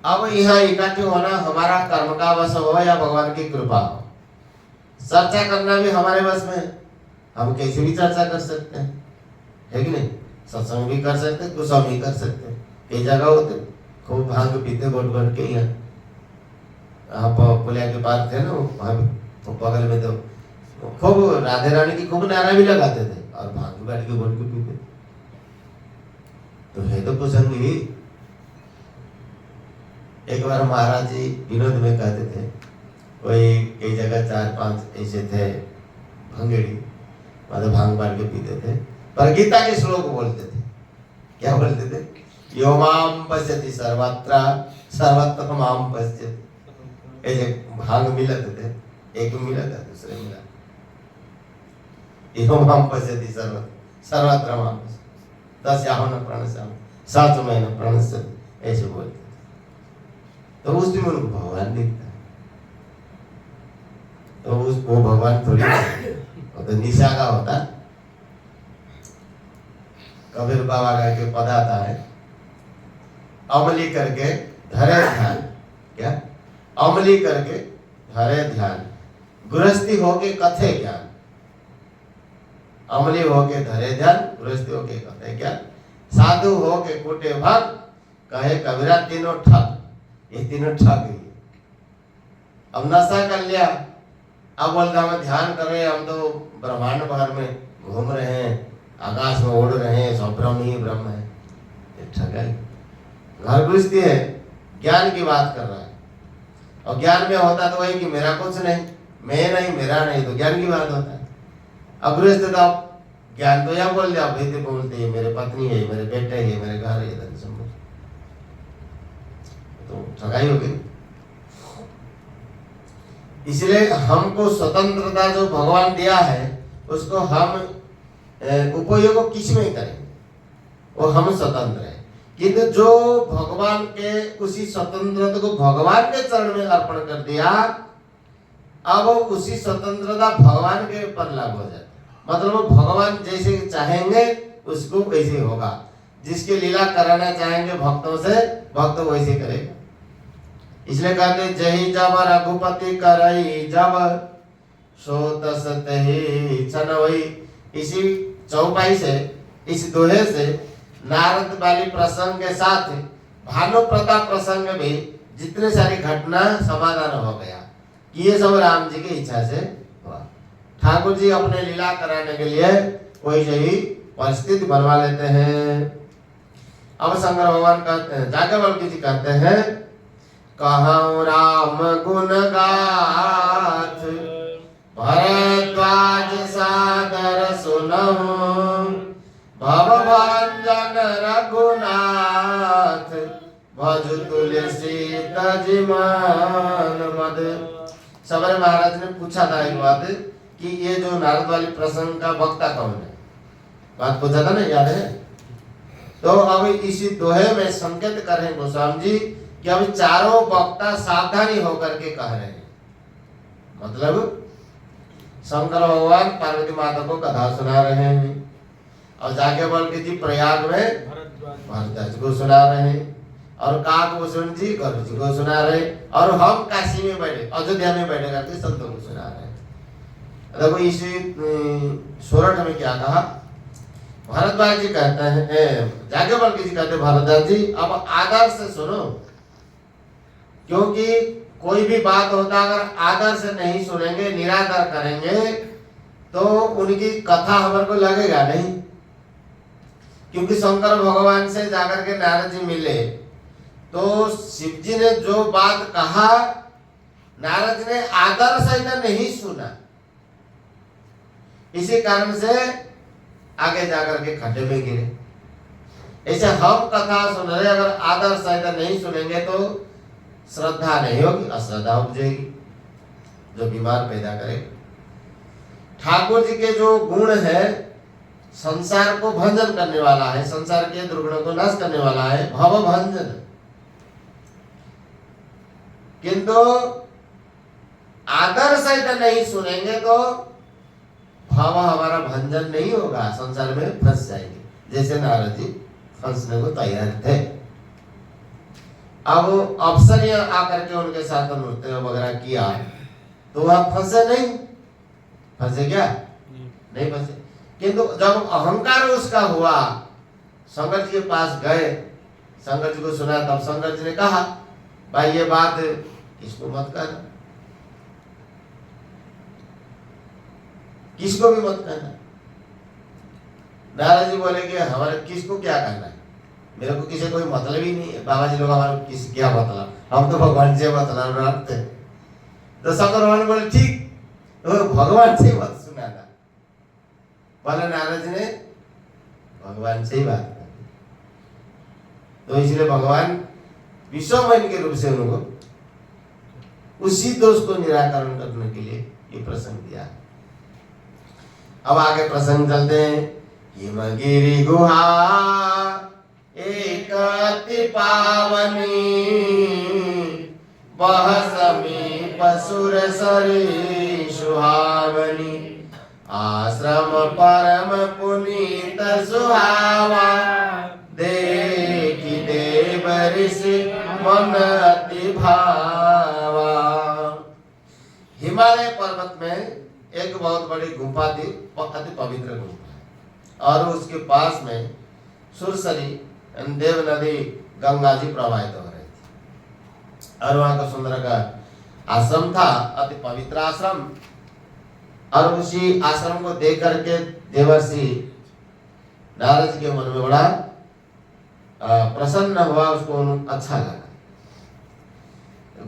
अब यहाँ इकट्ठे होना हमारा कर्म का वश हो या भगवान की कृपा हो। चर्चा करना भी हमारे वश में है, हम कैसे भी चर्चा कर सकते हैं, है कि नहीं? सत्संग भी कर सकते हैं, कुछ भी कर सकते हैं। कई जगह होते खूब भांग पीते घोट के, यहाँ पुलिया के पास थे ना, वहाँ बगल में तो खूब राधे रानी की खूब नारा भी लगाते थे और भांग बैठ के घोट के पीते। तो है तो कुसंग ही। एक बार महाराज जी विनोद में कहते थे, कोई कई जगह 4-5 ऐसे थे भंगेड़ी, मतलब भांग बांट के पीते थे, पर गीता के श्लोक बोलते थे। क्या बोलते थे? यो माम पश्यति सर्वत्र सर्वत्र माम पश्यति। ऐसे भांग मिलते थे, एक मिला था दूसरे मिला, यो माम पश्यति सर्वत्र सर्वत्र माम तस्याहो न प्रणश्यामि साचुमय न प्रणश्यति, ऐसे बोलते थे। तो उस दिन उनको भगवान दिखता है, तो वो भगवान थोड़ी वो तो निशा का होता। कबीर बाबा का के पद आता है, अमली करके धरे ध्यान, क्या अमली करके धरे ध्यान, गृहस्थी होके कथे ज्ञान, अमली होके धरे ध्यान, गृहस्थी होके कथे ज्ञान, साधु होके कूटे भाग, कहे कबीरा तीनों ठग, ये तीनों ठग ही। अब नशा कर लिया, अब बोलते हम ध्यान कर रहे हैं, हम तो ब्रह्मांड भर में घूम रहे हैं, आकाश में उड़ रहे हैं, सब ब्रह्म ही ब्रह्म है, ये ठगाई। घर गृहस्थी है, ज्ञान की बात कर रहा है, और ज्ञान में होता तो वही कि मेरा कुछ नहीं, मैं नहीं, मेरा नहीं, तो ज्ञान की बात होता है। अब गृहस्थ तो आप ज्ञान तो यह बोल दिया, भेद बोलते हैं, मेरे पत्नी है, मेरे बेटे है, मेरे घर है, धन संपत्ति, तो ठगाई हो गई। इसलिए हमको स्वतंत्रता जो भगवान दिया है उसको हम उपयोग किस में करें, वो हम स्वतंत्र हैं, किंतु जो भगवान के उसी स्वतंत्रता को भगवान के चरण में अर्पण कर दिया, अब उसी स्वतंत्रता भगवान के ऊपर लागू हो जाए, मतलब भगवान जैसे चाहेंगे उसको वैसे होगा, जिसके लीला कराना चाहेंगे भक्तों से, भक्त वैसे करेगा। इसलिए कहते जही जब रघुपति करई जब सो तस तहि छन वही। इसी चौपाई से, इस दोहे से नारद वाली प्रसंग के साथ भानु प्रताप प्रसंग भी जितने सारी घटना समाधान हो गया कि ये सब राम जी की इच्छा से हुआ। ठाकुर जी अपने लीला कराने के लिए कोई सही परिस्थिति बनवा लेते हैं। अब शंकर भगवान कहते हैं, जागवल्क्य जी कहते हैं, कहूँ राम गुण गाथ भरद्वाज सादर सुनहु भवभंजन रघुनाथ भज तुलसी तजिमान मद। सबर महाराज ने पूछा था एक बात कि ये जो नारद वाली प्रसंग का वक्ता कौन है, बात पूछा था ना, याद है? तो अब इसी दोहे में संकेत कर रहे हैं गोस्वामी जी कि अभी चारों वक्ता सावधानी होकर के कह रहे हैं। मतलब शंकर भगवान पार्वती माता को कथा सुना रहे हैं, और जागवल्क्य जी प्रयाग में भरद्वाज को सुना रहे हैं, और काकभूषण जी गरुड़ जी को सुना रहे, और हम काशी में बैठे, अयोध्या में बैठे करके संतों को सुना रहे हैं। देखो इसी सोरठ में क्या कहा, भरद्वाज जी कहते हैं, जागवल्क्य जी कहते हैं भरद्वाज जी अब आदर से सुनो, क्योंकि कोई भी बात होता अगर आदर से नहीं सुनेंगे, निरादर करेंगे, तो उनकी कथा हमारे को लगेगा नहीं। क्योंकि शंकर भगवान से जाकर के नारद जी मिले, तो शिव जी ने जो बात कहा नारद ने आदर से नहीं सुना, इसी कारण से आगे जाकर के खड्डे में गिरे। ऐसे हम कथा सुन रहे, अगर आदर से नहीं सुनेंगे तो श्रद्धा नहीं होगी, अश्रद्धा उपजेगी जो बीमार पैदा करेगा। ठाकुर जी के जो गुण है, संसार को भंजन करने वाला है, संसार के दुर्गुणों को नाश करने वाला है, भव भंजन। किंतु आदर सहित नहीं सुनेंगे तो भव हमारा भंजन नहीं होगा, संसार में फंस जाएंगे, जैसे नारद जी फंसने को तैयार थे। अब अप्सरियां आकर के उनके साथ नृत्य वगैरह किया, तो वह फंसे नहीं, फंसे क्या? नहीं फंसे। किंतु जब अहंकार उसका हुआ, शंकर जी के पास गए, शंकर जी को सुना, तब शंकर जी ने कहा भाई ये बात किसको मत कर, किसको भी मत कहना। नारद जी बोले कि हमारे किसको क्या कहना है, मेरे को किसी कोई मतलब ही नहीं है, बाबा जी लोग हमारे किसी क्या मतलब, हम तो भगवान से मतलब रखते। तो शंकर भगवान बोले ठीक, तो भगवान से मत सुनाना। बोले नारद जी ने भगवान से ही बात कर, तो इसलिए भगवान विश्वमन के रूप से उनको उसी दोष को निराकरण करने के लिए ये प्रसंग दिया। अब आगे प्रसंग चलते हैं। हिमगिरि गुहा एक अति पावनी, बह समीप सुर सरी सुहावनी, आश्रम परम पुनीत सुहावा, देखि देव ऋषि मन अति भावा। हिमालय पर्वत में एक बहुत बड़ी गुफा थी, अति पवित्र गुफा, और उसके पास में सुरसरी देव नदी गंगा जी प्रवाहित हो रही थी, और वहां का सुंदर का आश्रम था, अति पवित्र आश्रम। और उसी आश्रम को देख करके देवर्षि नारद जी के मन में बड़ा प्रसन्न हुआ, उसको अच्छा लगा।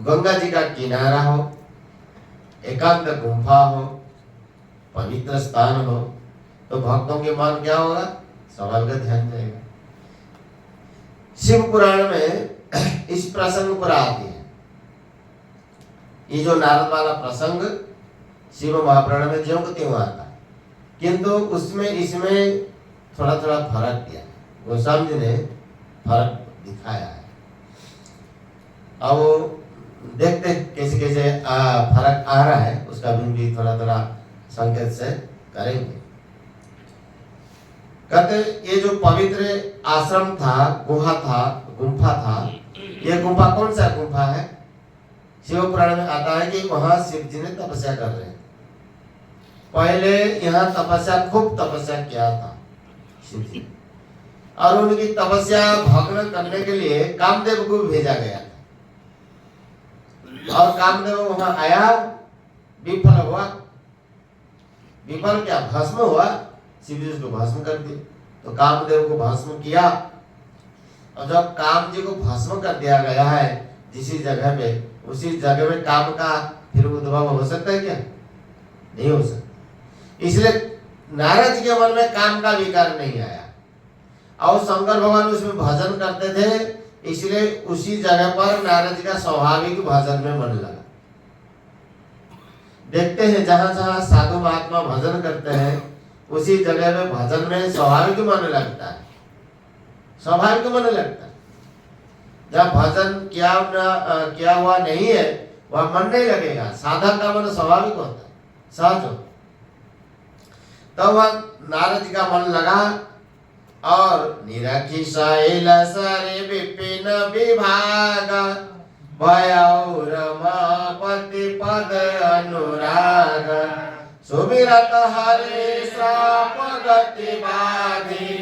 गंगा जी का किनारा हो, एकांत गुफा हो, पवित्र स्थान हो, तो भक्तों के मन क्या होगा? स्वाभाविक ध्यान जाएगा। शिव पुराण में इस प्रसंग पर आती है, ये जो नारद वाला प्रसंग शिव महापुराण में ज्यों त्यों आता है, किंतु उसमें इसमें थोड़ा थोड़ा फर्क दिया है, गोस्वामी जी ने फर्क दिखाया है। अब देखते कैसे कैसे फर्क आ रहा है, उसका भी थोड़ा थोड़ा संकेत से करेंगे। कहते ये जो पवित्र आश्रम था, गुफा था, ये गुफा कौन सा गुफा है? शिव पुराण में आता है कि वहां शिव जी ने तपस्या कर रहे थे। पहले यहाँ खूब तपस्या किया था शिव जी, और उनकी तपस्या भग्न करने के लिए कामदेव को भेजा गया था, और कामदेव वहां आया, विफल हुआ। विफल क्या? भस्म हुआ। शिव जी उसको भस्म कर दिया, तो कामदेव को भस्म किया। और जब काम जी को भस्म कर दिया गया है जिसी जगह पे, उसी जगह में काम का फिर उद्भव हो सकता है क्या? नहीं हो सकता। इसलिए नारद जी के मन में काम का विकार नहीं आया, और शंकर भगवान उसमें भजन करते थे, इसलिए उसी जगह पर नारद जी का स्वाभाविक भजन में मन लगा। देखते हैं जहां जहां साधु महात्मा भजन करते हैं, उसी जगह में भजन में स्वाभाविक मन लगता है, स्वाभाविक मन लगता है। जब भजन किया हुआ नहीं है, वह मन नहीं लगेगा। साधक का मन स्वाभाविक होता है, सहज होता है। तो वह नारद जी का मन लगा, और निरखी शैल सरे विपिन विभाग, भयौ रमापति पद अनुराग, सुमिरत हरे श्राप गति बाधी,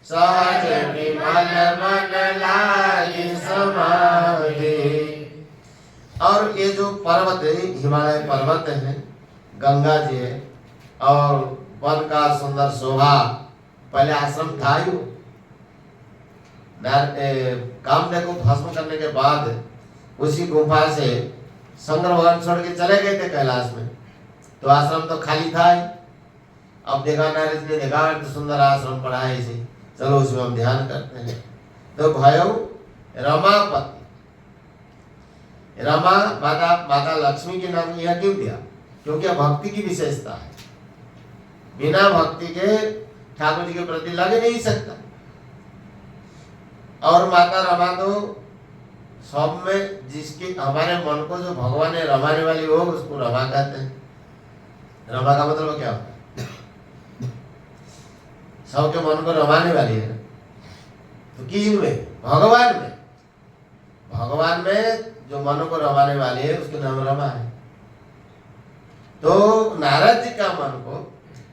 सहज विमल मन लागी समाधि। और ये जो पर्वत है, हिमालय पर्वत है, गंगा जी है, और वन का सुंदर शोभा। पहले आश्रम था ही, कामदेव को भस्म करने के बाद उसी गुफा से शंकर भगवान छोड़ के चले गए थे कैलाश में, तो आश्रम तो खाली था ही। अब देखा नारद जी ने देखा तो सुंदर आश्रम पड़ा है इसे, चलो उसमें हम ध्यान करते हैं। तो भयो रमापति, रमा माता लक्ष्मी के नाम यह क्यों दिया? क्योंकि भक्ति की विशेषता है, बिना भक्ति के ठाकुर जी के प्रति लग नहीं सकता। और माता रमा तो सब में जिसके हमारे मन को जो भगवान ने रमाने वाली हो, उसको रमा कहते हैं। रमा का मतलब क्या होता है? सबके मन को रमाने वाली है। तो किस में? भगवान में। भगवान में जो मन को रमाने वाली है, उसके नाम रमा है। तो नारद जी का मन को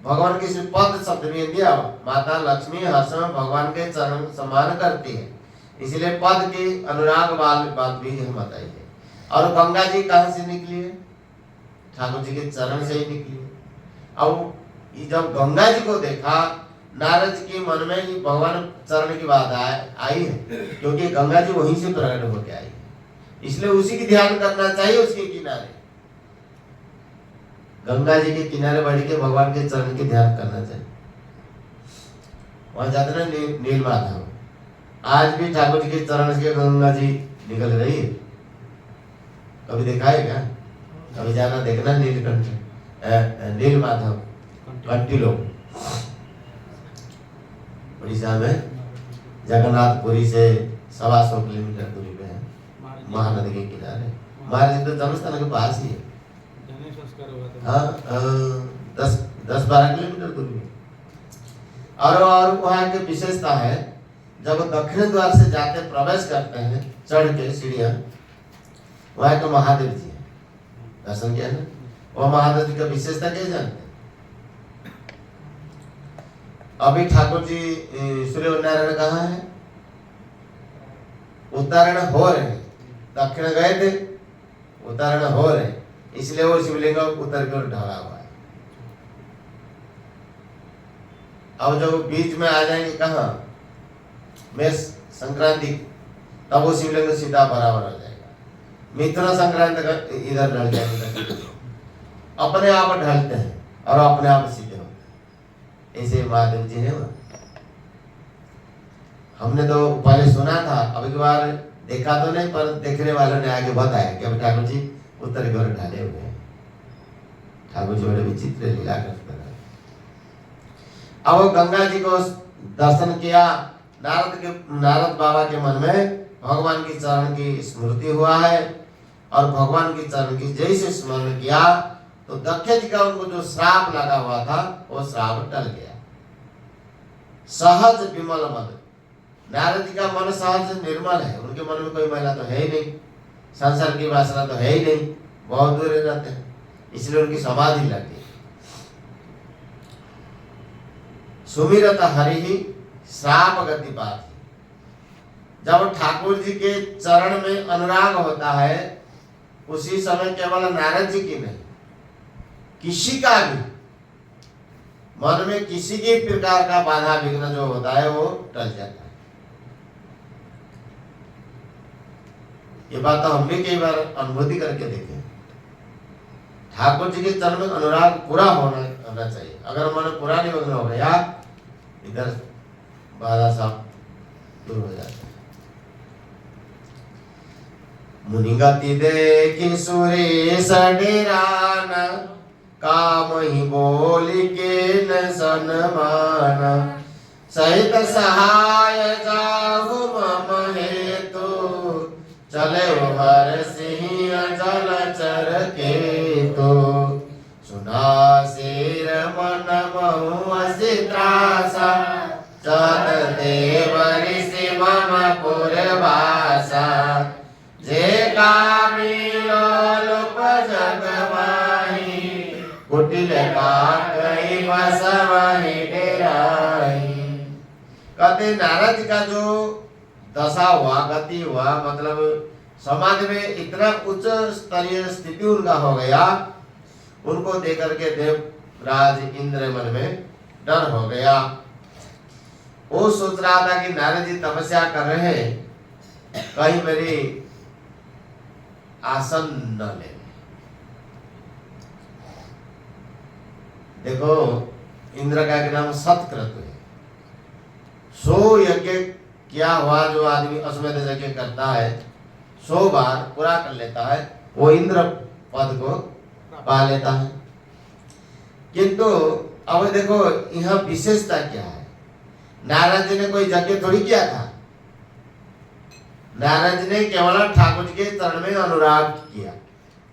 भगवान किसी पद शब्द में दिया, माता लक्ष्मी हर समय भगवान के चरण सम्मान करती है, इसलिए पद की अनुराग वाली बात भी हम बताई है। और गंगा जी कहाँ से निकली है? ठाकुर जी के चरण से ही निकली है। अब जब गंगा जी को देखा, नारद जी के मन में ही भगवान चरण की बात आई है, क्योंकि गंगा जी वहीं से प्रकट होकर आई है, इसलिए उसी की ध्यान करना चाहिए। उसके किनारे गंगा जी के किनारे बैठ के भगवान के चरण की ध्यान करना चाहिए। वहां जाते ना नील माधव, आज भी ठाकुर जी के चरण से गंगा जी निकल रही है। कभी देखा है क्या? कभी जाना देखना नीलकंठ नील माधव कंटिलो उड़ीसा में, जगन्नाथपुरी से 125 किलोमीटर दूरी पे है, महानदी के किनारे। महाराज तो जन्मस्थान के पास ही है। हाँ, 10-12 किलोमीटर दूरी में। और वहाँ की विशेषता है, जब दक्षिण द्वार से जाते प्रवेश करते हैं चढ़ के सीढ़ियाँ, वह तो महादेव जी है, दर्शन किया ना। वह महादेव जी का विशेषता क्या जानते हैं? अभी ठाकुर जी सूर्य नारायण कहाँ है? उत्तरायण हो रहे हैं, दक्षिण गए थे, उत्तरायण हो रहे हैं, इसलिए वो शिवलिंग उत्तर की ओर ढला हुआ है। अब जब बीच में आ जाएंगे कहाँ, मेष संक्रांति, तब वो शिवलिंग सीधा बराबर हो जाएगा। मिथुन संक्रांति का इधर ढल जाएंगे, अपने आप ढलते हैं और अपने आप सीधे होते हैं। ऐसे महादेव जी है। हमने तो पहले सुना था, अभी की बार देखा तो नहीं, पर देखने वालों ने आगे बताया कि अब ठाकुर जी उत्तर की ओर ढले हुए हैं। ठाकुर जी बड़े विचित्र लीला करते हैं। अब गंगा जी को दर्शन किया, नारद बाबा के मन में भगवान की चरण की स्मृति हुआ है, और भगवान की चरण की जैसे स्मरण किया तो दक्ष जी का उनको जो श्राप लगा हुआ था वो श्राप टल गया। सहज विमल मन, नारद जी का मन सहज निर्मल है, उनके मन में कोई मैला तो है ही नहीं, संसार की वासना तो है ही नहीं, बहुत दूर रहते हैं, इसलिए उनकी समाधि लग गई। सुमिरत हरि ही श्राप गति पाती। जब ठाकुर जी के चरण में अनुराग होता है, उसी समय केवल नारद जी की नहीं, किसी का भी मन में किसी भी प्रकार का बाधा विघ्न जो होता है वो टल जाता है। ये बात तो हम भी कई बार अनुभूति करके देखे। ठाकुर जी के चरण में अनुराग पूरा होना चाहिए। अगर मन पूरा निमग्न हो गया, इधर बाधा सब दूर हो जाता है। मुनि गति देखी सुरेश डेरान, काम ही बोल के न सनमान। सहित सहाय जाहु मम हेतु, चले हर सिंह जल चर के तो। सुना शेर मन बहु असी त्रासा, चत देव ऋषि मम पुरवासा। जे कामिलो लोप जग माही, कुटिल काकई बसवहि डेराही। कहते नारद जी का जो दशा हुआ, गति हुआ, मतलब समाज में इतना उच्च स्तरीय स्थिति उनका हो गया, उनको देख करके देवराज इंद्र मन में डर हो गया। वो सोच रहा था कि नारद जी तपस्या कर रहे हैं, कहीं मेरी आसन न ले। देखो इंद्र का एक नाम सत्क्रतु है। 100 यज्ञ क्या हुआ, जो आदमी अश्वमेध यज्ञ करता है 100 बार पूरा कर लेता है, वो इंद्र पद को पा लेता है। किंतु अब देखो यहाँ विशेषता क्या है, नारद जी ने कोई यज्ञ थोड़ी किया था। नारद जी ने केवल ठाकुर जी के चरण में अनुराग किया,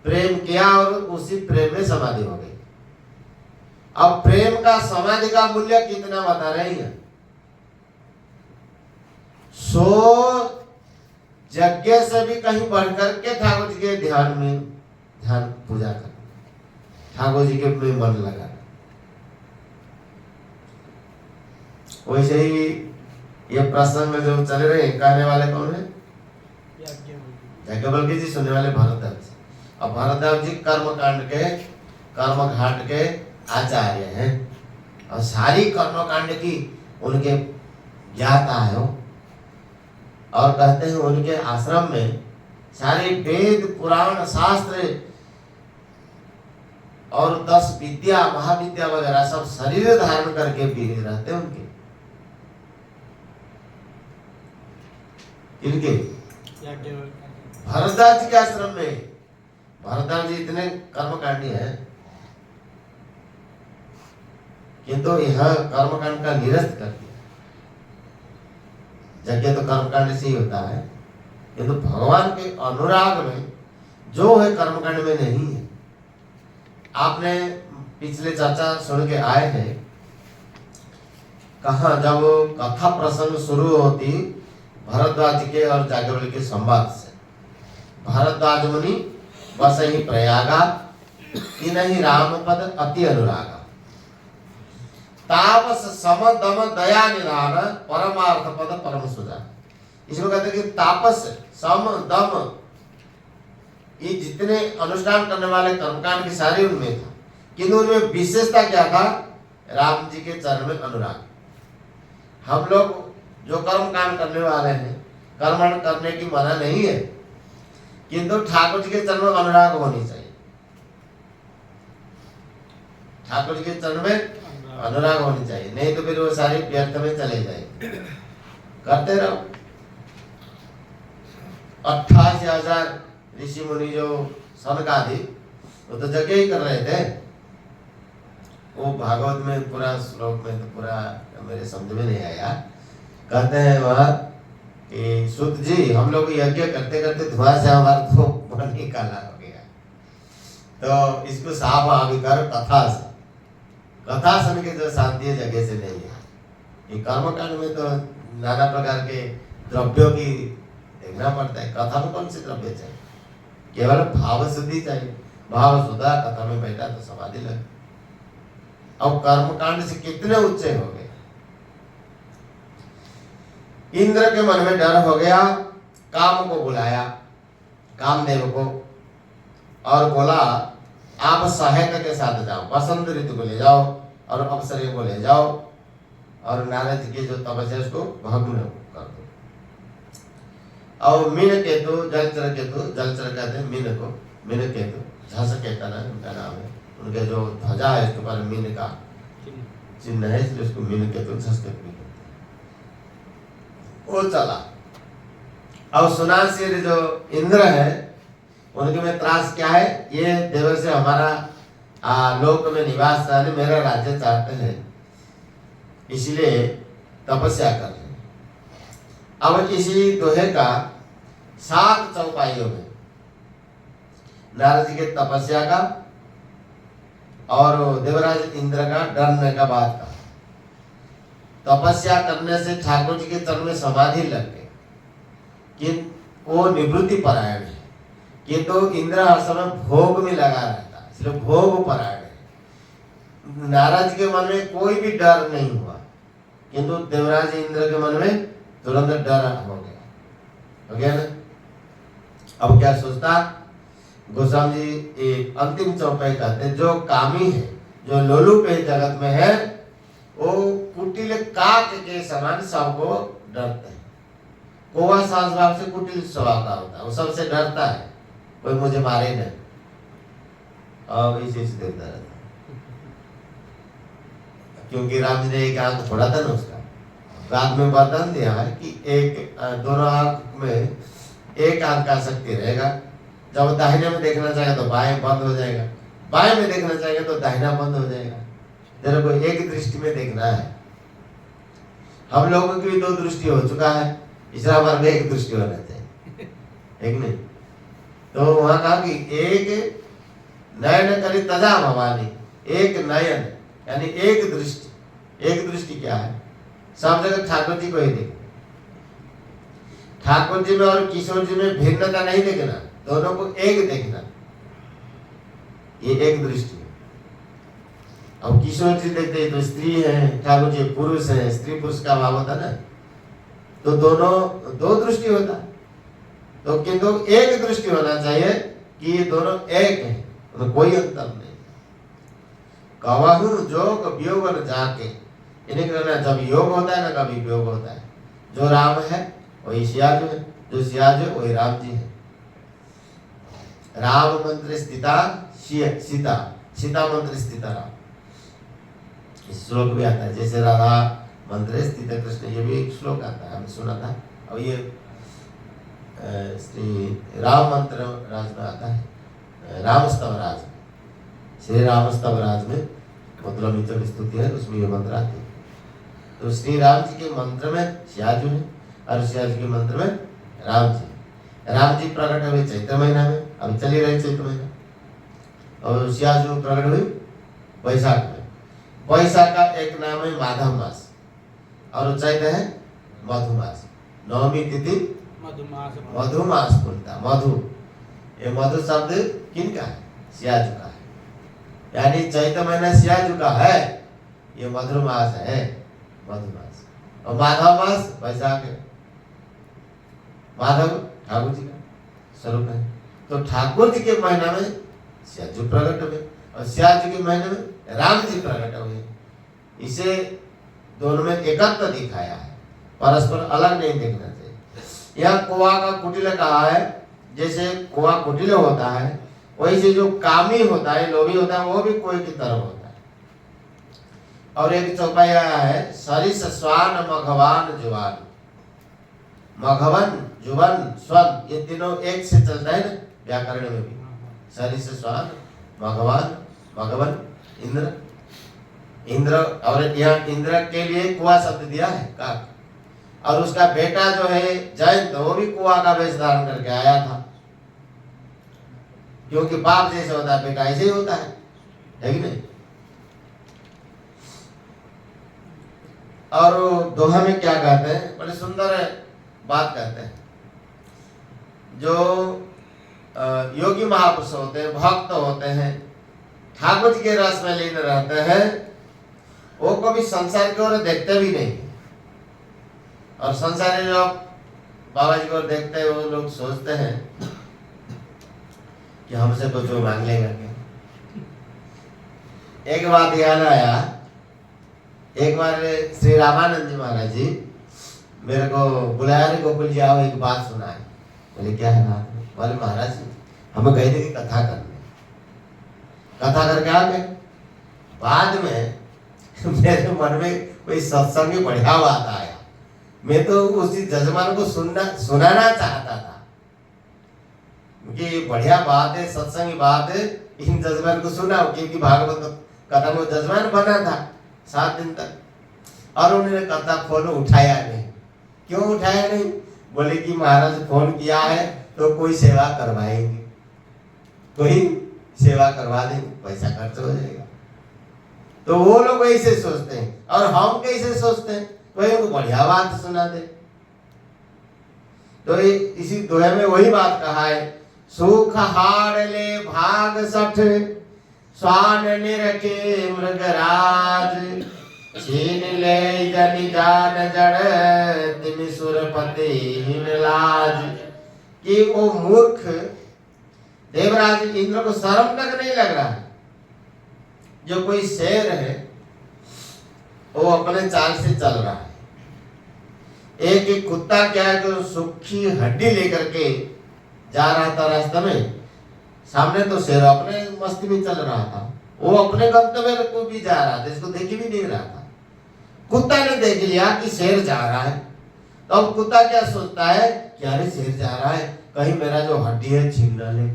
प्रेम किया, और उसी प्रेम में समाधि हो गई। अब प्रेम का समाधि का मूल्य कितना बता रही है? 100 यज्ञ से भी कहीं बढ़कर के ठाकुर जी के ध्यान पूजा कर, ठाकुर जी के में मन लगा। वैसे ही ये प्रसंग जो चल रहे हैं, कहने वाले कौन है? याज्ञवल्क्य जी, सुनने वाले भरतदेव जी। अब भरतदेव जी कर्मकांड के आचार्य हैं, और सारी कर्मकांड की उनके ज्ञाता है वो। और कहते हैं उनके आश्रम में सारे वेद पुराण शास्त्र और 10 विद्या महाविद्या वगैरह सब शरीर धारण करके भी रहते हैं उनके। इनके भरतदास जी के आश्रम में, भरतदास जी इतने कर्मकांडी हैं, किंतु यह कर्मकांड का निरस्त कर दिया। यज्ञ तो कर्मकांड से ही होता है, किंतु भगवान के अनुराग में जो है कर्मकांड में नहीं है। आपने पिछले चर्चा सुन के आए हैं, कहा जब कथा प्रसंग शुरू होती भरद्वाज जी के और याज्ञवल्क्य के संवाद से, भरद्वाज मुनि बसहि प्रयागा, तिनहि राम पद अति अनुरागा। तापस सम दम दया निधान, परमार्थ पद परम सुजा। इसमें कहते हैं कि तापस, सम, दम, ये जितने अनुष्ठान करने वाले कर्मकांड की सारी उनमें था, किंतु उनमें विशेषता क्या था? राम जी के चरण में अनुराग। हम लोग जो कर्म कांड करने वाले हैं, कर्मण करने की मना नहीं है, किंतु ठाकुर जी के चरण में अनुराग होनी चाहिए। ठाकुर जी के चरण में अनुराग होनी चाहिए, नहीं तो फिर वो सारी व्यर्थ में चले जाएंगे। करते रहो। 88,000 ऋषि मुनि जो सनकादि, वो तो यज्ञ ही कर रहे थे। वो भागवत में पूरा श्लोक में तो पूरा मेरे समझ में नहीं आया। कहते हैं वह कि सुत जी, हम लोग यज्ञ करते करते धुआं से हमारा तो मन ही काला हो गया, तो इसको साफ आविकार कथा से, कथा सुन के जो शांति है जगह से नहीं है। ये कर्मकांड में तो नाना प्रकार के द्रव्यों की देखना पड़ता है। कथा में कौन से द्रव्य चाहिए? केवल भाव शुद्धि चाहिए। भाव शुद्धा कथा में बैठा तो समाधि लगे। अब कर्मकांड से कितने ऊंचे हो गए। इंद्र के मन में डर हो गया, काम को बुलाया, कामदेव को, और बोला आप सहायता के साथ जाओ, बसंत ऋतु को ले जाओ और अप्सरे को ले जाओ और नारद जी की जो तपस्या उसको भग्न कर दो। और मीन केतु, जलचर केतु, जलचर कहते हैं मीन को, मीन केतु, झस केतन उनका नाम है। उनके जो ध्वजा है उसके ऊपर मीन का चिन्ह है, इसलिए उसको मीन केतु, झस केतु। वो चला। और सुनासीर जो इंद्र है, उनके में त्रास क्या है? ये देव से हमारा लोक में निवास चाहते, मेरा राज्य चाहते हैं, इसलिए तपस्या कर रहे हैं। अब इसी दोहे का 7 चौपाइयों में नारद जी के तपस्या का और देवराज इंद्र का डरने का बात का। तपस्या करने से ठाकुर जी के चरण में समाधि लग गई, कि वो निवृत्ति परायण है, कि तो इंद्र हर समय भोग में लगा रहता है, इसलिए भोग परायण है। नारद जी के मन में कोई भी डर नहीं हुआ, किंतु देवराज इंद्र के मन में तुरंत डर हो गया ना। अब क्या सोचता? गोस्वामी जी एक अंतिम चौपाई कहते हैं, जो कामी है, जो लोलुप है जगत में है, वो कुटिल काक के समान सबको डरते हैं। कौवा सास भाव से कुटिल स्वभाव का होता है, वो सबसे डरता है, कोई मुझे मारे नहीं, और इसी से देखता रहता है। क्योंकि राम जी ने एक आंख फोड़ा था ना उसका, रात में वरदान दिया है कि एक दोनों आंख में एक आंख का शक्ति रहेगा। जब दाहिने में देखना चाहेगा तो बाएं बंद हो जाएगा, बाएं में देखना चाहेगा तो दाहिना बंद हो जाएगा। तेरे को एक दृष्टि में देखना है। हम लोगों की भी 2 दृष्टि हो चुका है, इसलिए हमारे एक दृष्टि होना चाहिए, एक नहीं। तो वहां कहा कि एक नयन करी तजा भवानी, एक नयन यानी एक दृष्टि। एक दृष्टि क्या है? सब जगह ठाकुर जी को ही देखना। ठाकुर जी में और किशोर जी में भिन्नता नहीं देखना, दोनों को एक देखना, ये एक दृष्टि है। अब किशोर जी देखते हैं तो स्त्री है, ठाकुर जी पुरुष है, स्त्री पुरुष का भाव होता ना, तो दोनों 2 दृष्टि होता। तो किंतु एक दृष्टि होना चाहिए कि ये दोनों एक है, तो कोई अंतर नहीं। कवहु जोग वियोग न जाके, इन्हें कहना जब योग होता है ना कभी वियोग होता है। जो राम है वही सियाजू है, जो सियाजू वही राम जी है। राम मंत्र स्थिता सीता, सीता मंत्र स्थिता राम, इस श्लोक भी आता है। जैसे राधा मंत्र स्थित कृष्ण, ये भी एक श्लोक आता है, हमने सुना था। अब ये श्री राम मंत्र राज में आता है, राम स्तव राज में, श्री राम स्तव राज में मतलब नीचे स्तुति है, उसमें ये मंत्र आते हैं। तो श्री राम जी के मंत्र में सियाजू है और सियाजू के मंत्र में राम जी। राम जी प्रकट हुए चैत्र महीना में, अब चली रही चैत्र महीना, और सियाजू प्रकट हुई वैशाख में। वैशाख का एक नाम है माधव मास और चैत्र है मधुमास। नवमी तिथि मधुमास बोलता, मधु ये मधु शब्द किनका है? सियाजू का है, यानी चैत्र महीना सियाजू का है, ये मधुर मास है, मधु मास। और माधव मास वैशाख है, माधव ठाकुर जी का स्वरूप है। तो ठाकुर जी के महीना में सियाजू प्रकट हुए और सियाजू के महीने में राम जी प्रकट हुए। इसे दोनों में एकत्र दिखाया है, परस्पर अलग नहीं देखना चाहिए। यह कुआ का कुटिल कहा है, जैसे कुआ कुटिल होता है वैसे जो कामी होता है, लोभी होता है, वो भी कोई की तरह होता है। और एक चौपाई आया है, सरिस स्वान मघवान जुवान। मघवन जुवन स्वन ये तीनों एक से चलता है ना व्याकरण में भी। सरिस स्वान मघवान मघवन इंद्र, इंद्र, और यहाँ इंद्र के लिए कुआ शब्द दिया है काक। और उसका बेटा जो है जयंत, वो भी कुआ का वेश धारण करके आया था, क्योंकि बाप जैसे होता है बेटा ऐसे ही होता है कि नहीं। और दोहा में क्या कहते हैं, बड़े सुंदर बात कहते हैं। जो योगी महापुरुष होते हैं, भक्त होते हैं, ठाकुर जी के रस में लीन रहते हैं, वो कभी संसार की ओर देखते भी नहीं। और संसारी लोग बाबा जी को देखते हैं, वो लोग सोचते हैं कि हमसे कुछ वो मांग लेगा क्या। एक बात याद आया, एक बार श्री रामानंद जी महाराज जी मेरे को बुलाया, रे गोकुल जी आओ एक बात सुनाए। बोले क्या है बात? बोले महाराज जी हमें कही थी कि कथा करने, कथा करके आ गए। बाद में मेरे मन में कोई सत्संग की बढ़िया बात आया, मैं तो उसी जजमान को सुनाना चाहता था कि बढ़िया बात है, सत्संग की बात है, इन जजमान को सुनाओ, क्योंकि भागवत कथा में जजमान बना था 7 दिन तक। और उन्होंने कथा फोन उठाया नहीं। क्यों उठाया नहीं? बोले कि महाराज फोन किया है तो कोई सेवा करवाएंगे, कोई सेवा करवा देंगे, पैसा खर्च हो जाएगा। तो वो लोग ऐसे सोचते हैं, और हम कैसे सोचते हैं, कोई उनको बढ़िया बात सुना दे। तो इसी दोहे में वही बात कहा है, सुख हार ले भाग सठ, स्वान निरखे मृगराज, छीन ले जनि जान जड़, तिमि सुरपति हिन लाज। कि वो मूर्ख देवराज इंद्र को शर्म तक नहीं लग रहा है। जो कोई शेर है वो अपने चाल से चल रहा है। एक कुत्ता क्या है, जो सूखी हड्डी लेकर के जा रहा था रास्ते में, सामने तो शेर अपने मस्ती में चल रहा था, वो अपने गंतव्य को भी जा रहा था, इसको देख भी नहीं रहा था। कुत्ता ने देख लिया कि शेर जा रहा है, तो अब कुत्ता क्या सोचता है कि अरे शेर जा रहा है, कहीं मेरा जो हड्डी है छीन न ले,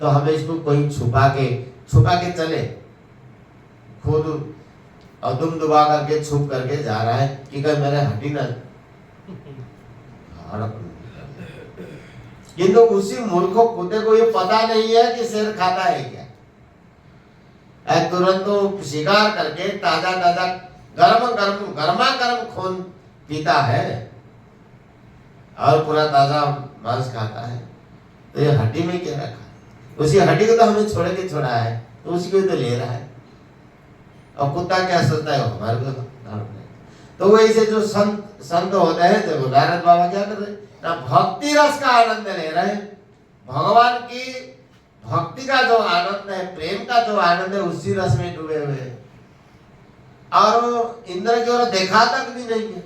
तो हमें इसको कहीं छुपा के चले। खुद और दुम दुबा करके छुप करके जा रहा है कि कहीं मेरे हड्डी न। किंतु उसी मूर्खों कुत्ते को ये पता नहीं है कि शेर खाता है क्या। तुरंत तो शिकार करके ताजा गर्मा गर्म खून पीता है और पूरा ताजा मांस खाता है। तो ये हड्डी में क्या रखा है? उसी हड्डी को तो हमें छोड़ के छोड़ा है, तो उसी को तो ले रहा है। और कुत्ता क्या सोचता है, हमारे को तो वही से जो संत होते हैं, देखो नारद बाबा क्या कर रहे हैं ना, भक्ति रस का आनंद ले रहे हैं। भगवान की भक्ति का जो आनंद है, प्रेम का जो आनंद है, उसी रस में डूबे हुए हैं। और इंद्र की ओर देखा तक भी नहीं है,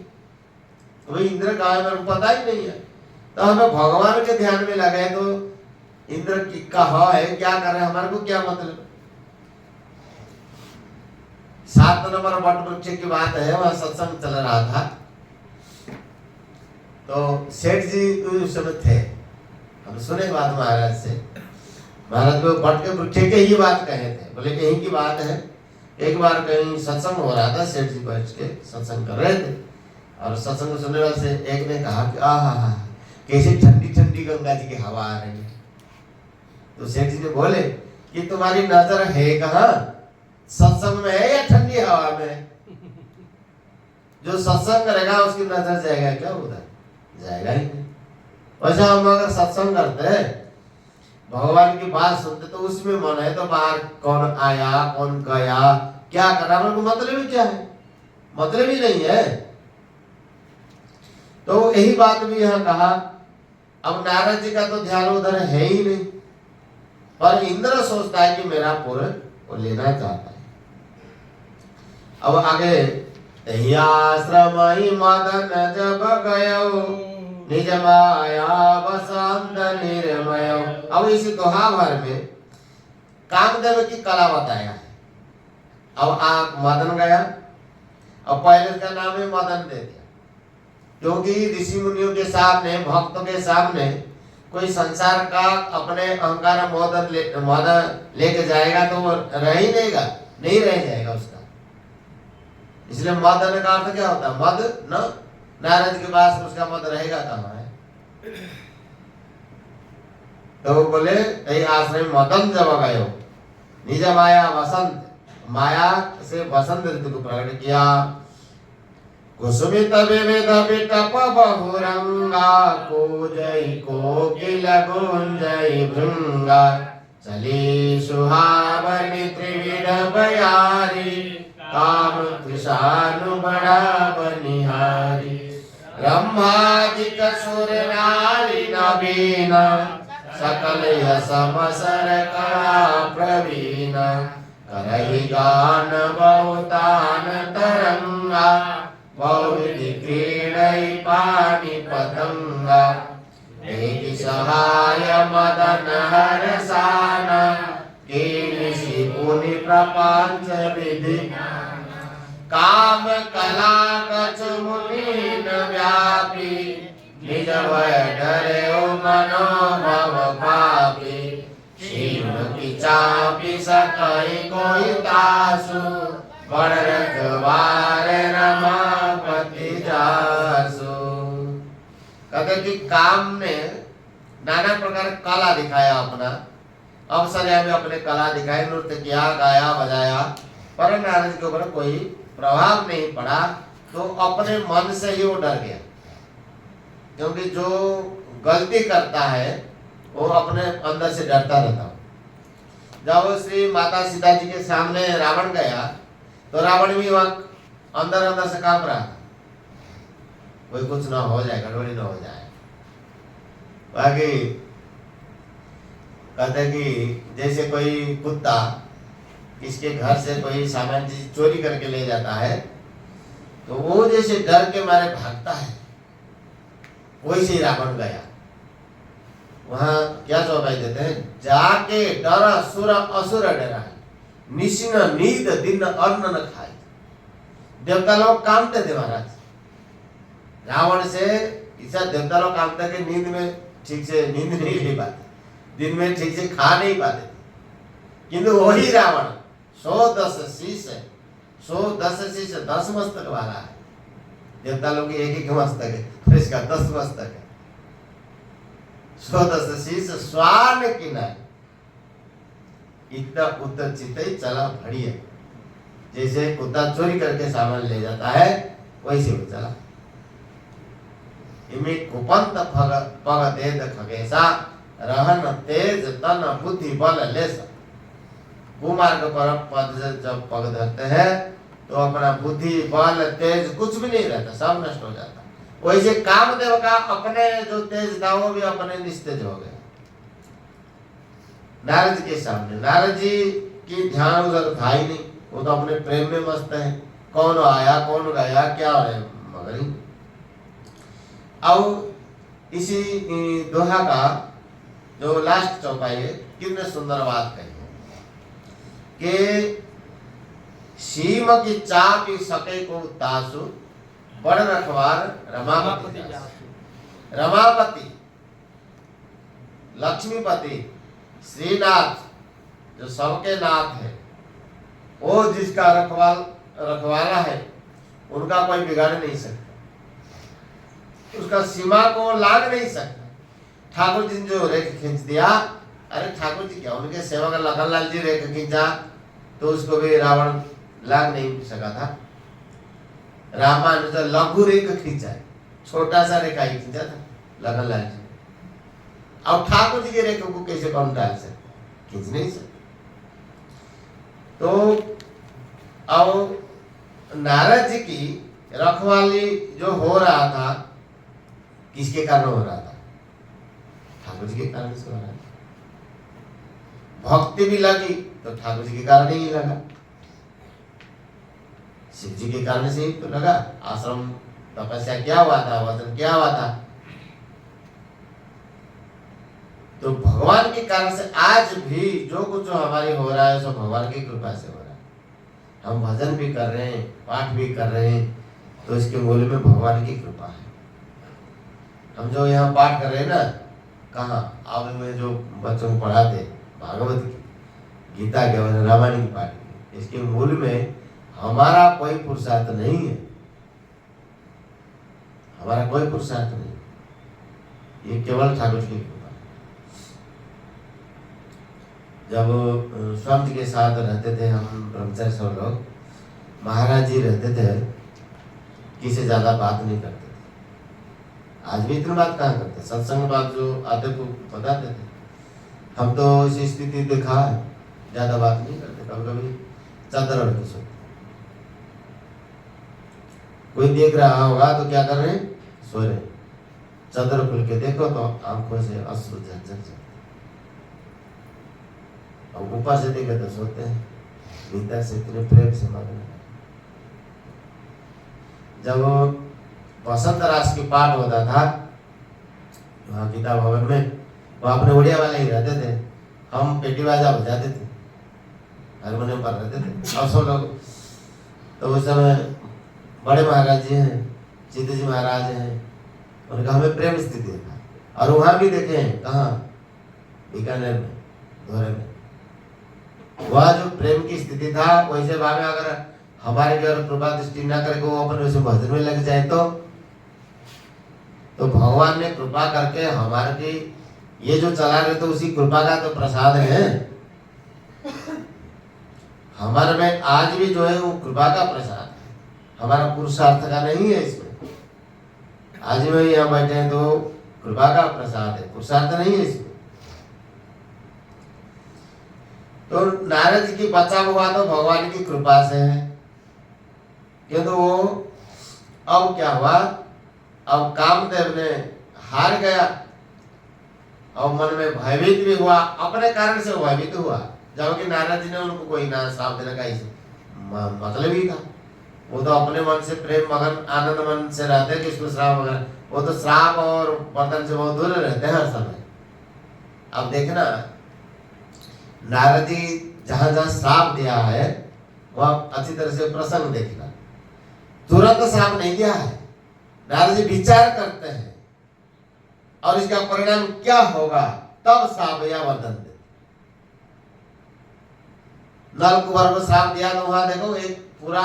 वही इंद्र कहाँ है मेरे को पता ही नहीं है। तो हमें भगवान के ध्यान में लगे तो इंद्र की कहा है क्या कर रहे हैं, हमारे को क्या मतलब। 7 नंबर वट वृक्ष की बात है, वह सत्संग चल रहा था। तो सेठ जी उस समय थे, हम सुने बात महाराज से। महाराज को वट के वृक्ष के ही बात कहे थे, बोले कि यही की बात है। एक बार कहीं सत्संग हो रहा था, सेठ जी बैठ के सत्संग कर रहे थे, और सत्संग सुनने वाले से एक ने कहा कि आहा कैसी ठंडी ठंडी गंगा जी की हवा आ रही है। तो सेठ जी ने बोले कि तुम्हारी नजर है कहाँ, सत्संग में है या ठंडी हवा में? जो सत्संग करेगा उसकी नजर जाएगा क्या उधर? जाएगा ही नहीं। वैसे हम अगर सत्संग करते हैं भगवान की बात सुनते तो उसमें मन है, तो बाहर कौन आया कौन गया क्या कर, रावण को मतलब ही क्या है, मतलब ही नहीं है। तो यही बात भी यहाँ कहा। अब नारद जी का तो ध्यान उधर है ही नहीं, पर इंद्र सोचता है कि मेरा पुर वो लेना चाहता है। अब आगे, तही आश्रम ही मदन जब गयो, निज माया बसंत निर्मय। अब इस दोहा भर में कामदेव की कला बताया है। अब आप मदन गया, अब पहले का नाम है मदन दे दिया, क्योंकि ऋषि मुनियों के सामने, भक्तों के सामने कोई संसार का अपने अहंकार मदन लेके जाएगा तो वो रह ही नहीं रह जाएगा उसका। इसलिए मदन का अर्थ क्या होता है, मद न, नारद के पास उसका मद रहेगा कहाँ है। तो वो बोले कई आश्रय मदन जब गयो, निज माया वसंत, माया से वसंत ऋतु को प्रकट किया। कुसुमित विविध विटप बहुरंगा, कोजई कोकिल गुंजई भृंगा, चली सुहावनी त्रिविध बयारी, काम कृषानु बड़ा बनिहारी। ब्रह्मादिक सुर नारी नवीन, सकल समसर कला प्रवीण, करहि गान बहुतान तरंगा, बहुविधि क्रीडै पाणि पतंगा। एक सहाय मदन हरसान, कीनिशि पुनि प्रपंच विधि। काम कला कछ मुनीन व्यापी, निज भय डरे मनोभव पापी। शिव की चापी सकई कोई तासु, बड़ रखवार रमापति जासु। कहते कि काम ने नाना प्रकार कला दिखाया अपना, अवसर में अपने कला दिखाई, नृत्य किया, गाया बजाया, पर नारद के ऊपर कोई प्रभाव नहीं पड़ा। तो अपने मन से ही वो डर गया, क्योंकि जो गलती करता है वो अपने अंदर से डरता रहता। जब श्री माता सीता जी के सामने रावण गया तो रावण भी वहां अंदर से कांप रहा था, कोई कुछ ना हो जाए, गड़बड़ी ना हो जाए। बाकी कहते कि जैसे कोई कुत्ता किसके घर से कोई सामान चीज चोरी करके ले जाता है, तो वो जैसे डर के मारे भागता है, वैसे ही रावण गया। वहां क्या चौपाई देते हैं, जाके डर सुर असुर डरा, निशिन नींद दिन अन्न न खाए। देवता लोग कामते थे महाराज, रावण से ऐसा देवता लोग कामते कि नींद में ठीक से नींद नहीं ले पाते, दिन में ठीक से खा नहीं पाते। किंतु वही रावण 110 शीश 10 मस्तक वाला है। देवता लोग की एक मस्तक है, फिर इसका 10 मस्तक है। 110 शीश स्वान की नाई, इतना उत्तर चित्त चला बढ़िया। जैसे कुत्ता चोरी करके सामान ले जाता है वैसे वो चला। इमे कुपंत पग देद खगेसा, रहन तेज तन बुद्धि बल लेसा। कुमार्ग पर पद से जब पग धरते हैं तो अपना बुद्धि बल तेज कुछ भी नहीं रहता, सब नष्ट हो जाता। वैसे कामदेव का अपने जो तेज था वो भी अपने निस्तेज हो गया नारद के सामने। नारद जी की ध्यान उधर था ही नहीं, वो तो अपने प्रेम में मस्त है, कौन आया कौन गया क्या हो रहे मगर ही। अब इसी दोहा का जो लास्ट चौपाई है, कितने सुंदर बात कही है कि सीम की चापी सके को तासु, बड़ रखवार रमापति जासु। रमापति लक्ष्मीपति श्रीनाथ जो सबके नाथ है, वो जिसका रखवाला है उनका कोई बिगाड़ नहीं सकता, उसका सीमा को लाग नहीं सकता। ठाकुर जी ने जो रेख खींच दिया, अरे ठाकुर जी क्या, उनके सेवक लखन लाल जी रेख खींचा तो उसको भी रावण लाग नहीं सका था। रामानुज लघु रेख खींचा है, छोटा सा रेखा ही खींचा था लखन लाल जी। अब ठाकुर जी की रेखा को कैसे कौन डाल सकते, खींच नहीं सकते। तो अब नारद जी की रखवाली जो हो रहा था, किसके कारण हो रहा था? ठाकुर जी के कारण से हो रहा था। भक्ति भी लगी तो ठाकुर जी के कारण ही लगा, शिव जी के कारण से ही तो लगा। आश्रम तपस्या क्या हुआ था, वचन क्या हुआ था, तो भगवान के कारण से आज भी जो कुछ हमारी हो रहा है, सब भगवान की कृपा से हो रहा है। हम भजन भी कर रहे हैं, पाठ भी कर रहे हैं, तो इसके मूल में भगवान की कृपा है। हम जो यहाँ पाठ कर रहे हैं ना, कहाँ अब में जो बच्चों को पढ़ाते भागवत की, गीता के और रामायण की पाठ की, इसके मूल में हमारा कोई पुरुषार्थ नहीं है, हमारा कोई पुरुषार्थ नहीं, ये केवल ठाकुर जी की कृपा। जब स्वामी जी के साथ रहते थे हम ब्रह्मचारी सब लोग, महाराज जी रहते थे, किसी ज्यादा बात नहीं करते थे। आज भी इतनी बात कहाँ करते, सत्संग बात जो आते को बताते थे। हम तो ऐसी स्थिति देखा है, ज्यादा बात नहीं करते, कभी कभी चादर ओढ़ के सोते। कोई देख रहा होगा तो क्या कर रहे हैं, सो रहे। चादर खुल के देखो तो आंखों से अश्रु झरझर जाते, और ऊपर से देखे तो सोते हैं, भीतर से इतने प्रेम से मग्न। जब वसंत रास की पाठ होता था वहाँ गीता भवन में, वो अपने उड़िया वाले ही रहते थे, हम पेटी बाजा बजाते थे, हारमोनियम पर रहते थे। और सब लोग तो उस समय बड़े महाराज जी हैं, चित्त जी महाराज हैं, उनका हमें प्रेम स्थिति देखा। और वहाँ भी देखे हैं, कहाँ, बीकानेर में, धोरे में, वह जो प्रेम की स्थिति था, वैसे भावे अगर हमारे भी अगर कृपा दृष्टि न करे, वो अपन वैसे भजन में लग जाए तो भगवान ने कृपा करके हमारे की ये जो चला रहे, तो उसी कृपा का तो प्रसाद है हमारे में। आज भी जो है वो कृपा का प्रसाद है, हमारा पुरुषार्थ का नहीं है इसमें। आज भी यहाँ बैठे हैं तो कृपा का प्रसाद है, पुरुषार्थ नहीं है इसमें। तो नारद जी की बचा हुआ तो भगवान की कृपा से है। किंतु वो अब क्या हुआ, अब कामदेव ने हार गया और मन में भयभीत भी हुआ, अपने कारण से भयभीत हुआ। जबकि नारद जी ने उनको कोई ना श्राप देने का मतलब ही था, वो तो अपने मन से प्रेम मगन आनंद मन से रहते, किसको श्राप वगैरह, वो तो श्राप और बर्तन से बहुत दूर रहते हैं हर समय। अब देखना नारद जी जहां जहां श्राप दिया है वह अच्छी तरह से प्रसंग देखना, तुरंत श्राप नहीं दिया है। नारद जी विचार करते हैं और इसका परिणाम क्या होगा, तब श्राप या वरदान देते। नल कुमार को श्राप दिया तो वहां देखो एक पूरा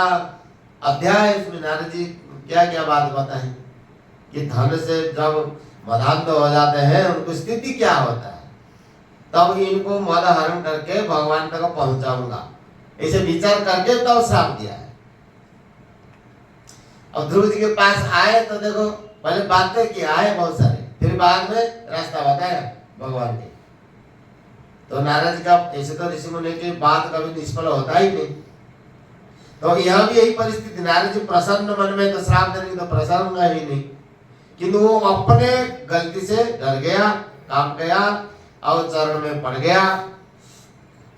अध्याय इसमें नारद जी क्या क्या बात बताएं कि धन से जब मदान्त हो जाते हैं उनको स्थिति क्या होता है, तब इनको मद हरण करके भगवान तक पहुंचाऊंगा, ऐसे विचार करके तब श्राप दिया है। अब ध्रुव जी के पास आए तो देखो पहले बातें किया है बहुत सारे, फिर बाद में रास्ता बताया भगवान के। तो नारद जी का ऐसे तो ऋषि मुनि की बात कभी निष्फल होता ही नहीं। तो यहाँ भी यही परिस्थिति, नारद जी प्रसन्न मन में तो श्राप देने की तो प्रसन्न ही नहीं, किंतु वो अपने गलती से डर गया, काम गया और चरण में पड़ गया।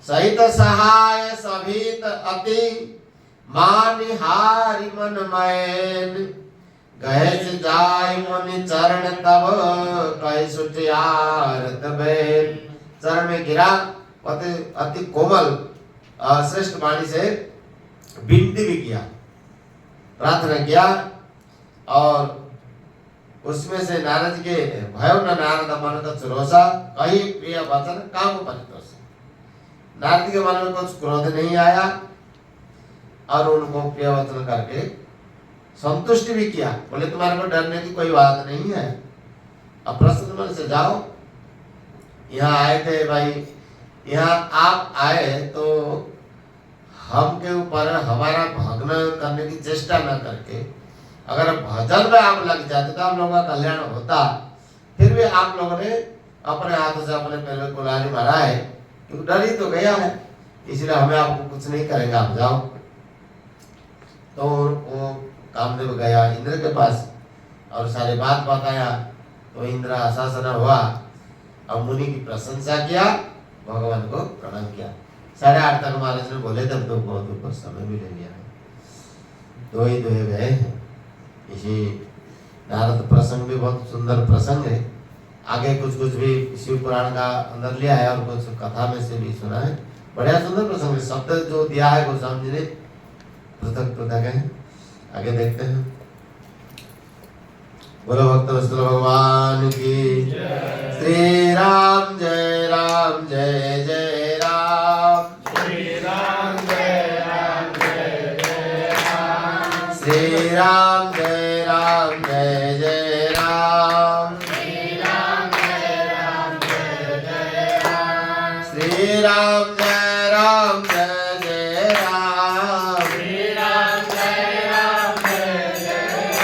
सहित सहाय सभित अति मानिहारि मन मैन, गहे जाय मुनि चरण तब कह सुटियारत बैन। चरण में गिरा, अति कोमल श्रेष्ठ वाणी से विनती भी किया, प्रार्थना किया। और उसमें से नारद जी के भयो न नारद मन का चुरोसा, कही प्रिय वचन काम परितोष। नारद जी के मन में कुछ क्रोध नहीं आया और उनको प्रिय वचन करके संतुष्ट भी किया। बोले तुम्हारे को डरने की कोई बात नहीं है, अब प्रसन्न मन से जाओ। यहाँ आए थे भाई, यहाँ आप आए तो हम के ऊपर हमारा भग्न करने की चेष्टा न करके अगर भजन में आप लग जाते तो आप लोगों का कल्याण होता। फिर भी आप लोगों ने अपने हाथों से अपने पैर में कुल्हाड़ी मारा है, क्योंकि डर ही तो गया है, इसलिए हमें आपको कुछ नहीं करेंगे, आप जाओ। तो वो कामदेव गया इंद्र के पास और सारी बात बताया, तो इंद्र आशासन हुआ और मुनि की प्रशंसा किया, भगवान को प्रणाम किया। 8:30 तक महाराज ने बोले, तब तो बहुत ऊपर समय भी ले लिया है, दो ही गए हैं। इसी नारद प्रसंग भी बहुत सुंदर प्रसंग है, आगे कुछ भी शिव पुराण का अंदर लिया है और कुछ कथा में से भी सुना है, बढ़िया सुंदर प्रसंग है। शब्द जो दिया है गोस्वामी जी ने पृथक है। आगे देखते हैं। बोलो भक्त वत्सल भगवान की श्री राम जय राम जय जय राम, श्री राम जय राम जय जय राम, श्री राम जय राम जय जय राम, श्री राम जय राम जय जय राम, श्री राम जय राम जय जय राम, श्री राम जय राम जय जय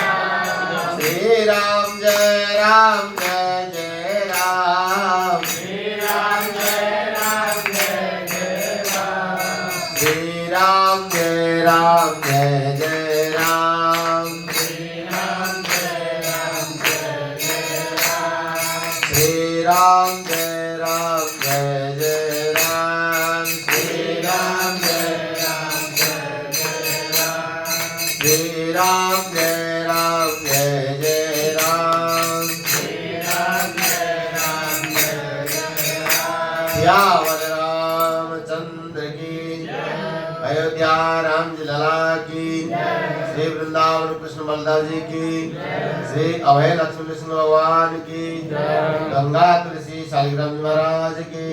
राम, श्री राम जय राम जय जय राम, श्री राम जय राम जय जय राम, श्री राम जय राम जय जय राम, श्री राम जय राम जय जय राम, श्री राम जय राम जय जय राम, श्री राम जय राम जय जय राम, श्री राम जय राम जय जय राम, श्री राम जय राम जय जय राम, सियावर रामचंद्र की, अयोध्या राम जी लला की, श्री वृंदावन कृष्ण बलदेव जी की, श्री अभय लक्ष्मी विष्णु भगवान की, गंगा तुलसी शालिग्राम जी महाराज की,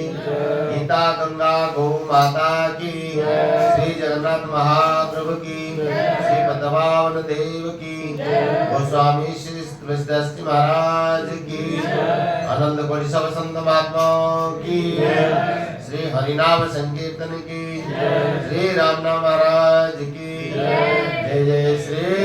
गीता गंगा गौ माता की, श्री जगन्नाथ महाप्रभु की, श्री पद्मनाभन देव की, गोस्वामी श्री तुलसीदास जी महाराज की, आनंद कोटि सब संत महात्माओं की, श्री हरिनाम संकीर्तन की, श्री राम नाम महाराज की, जय जय श्री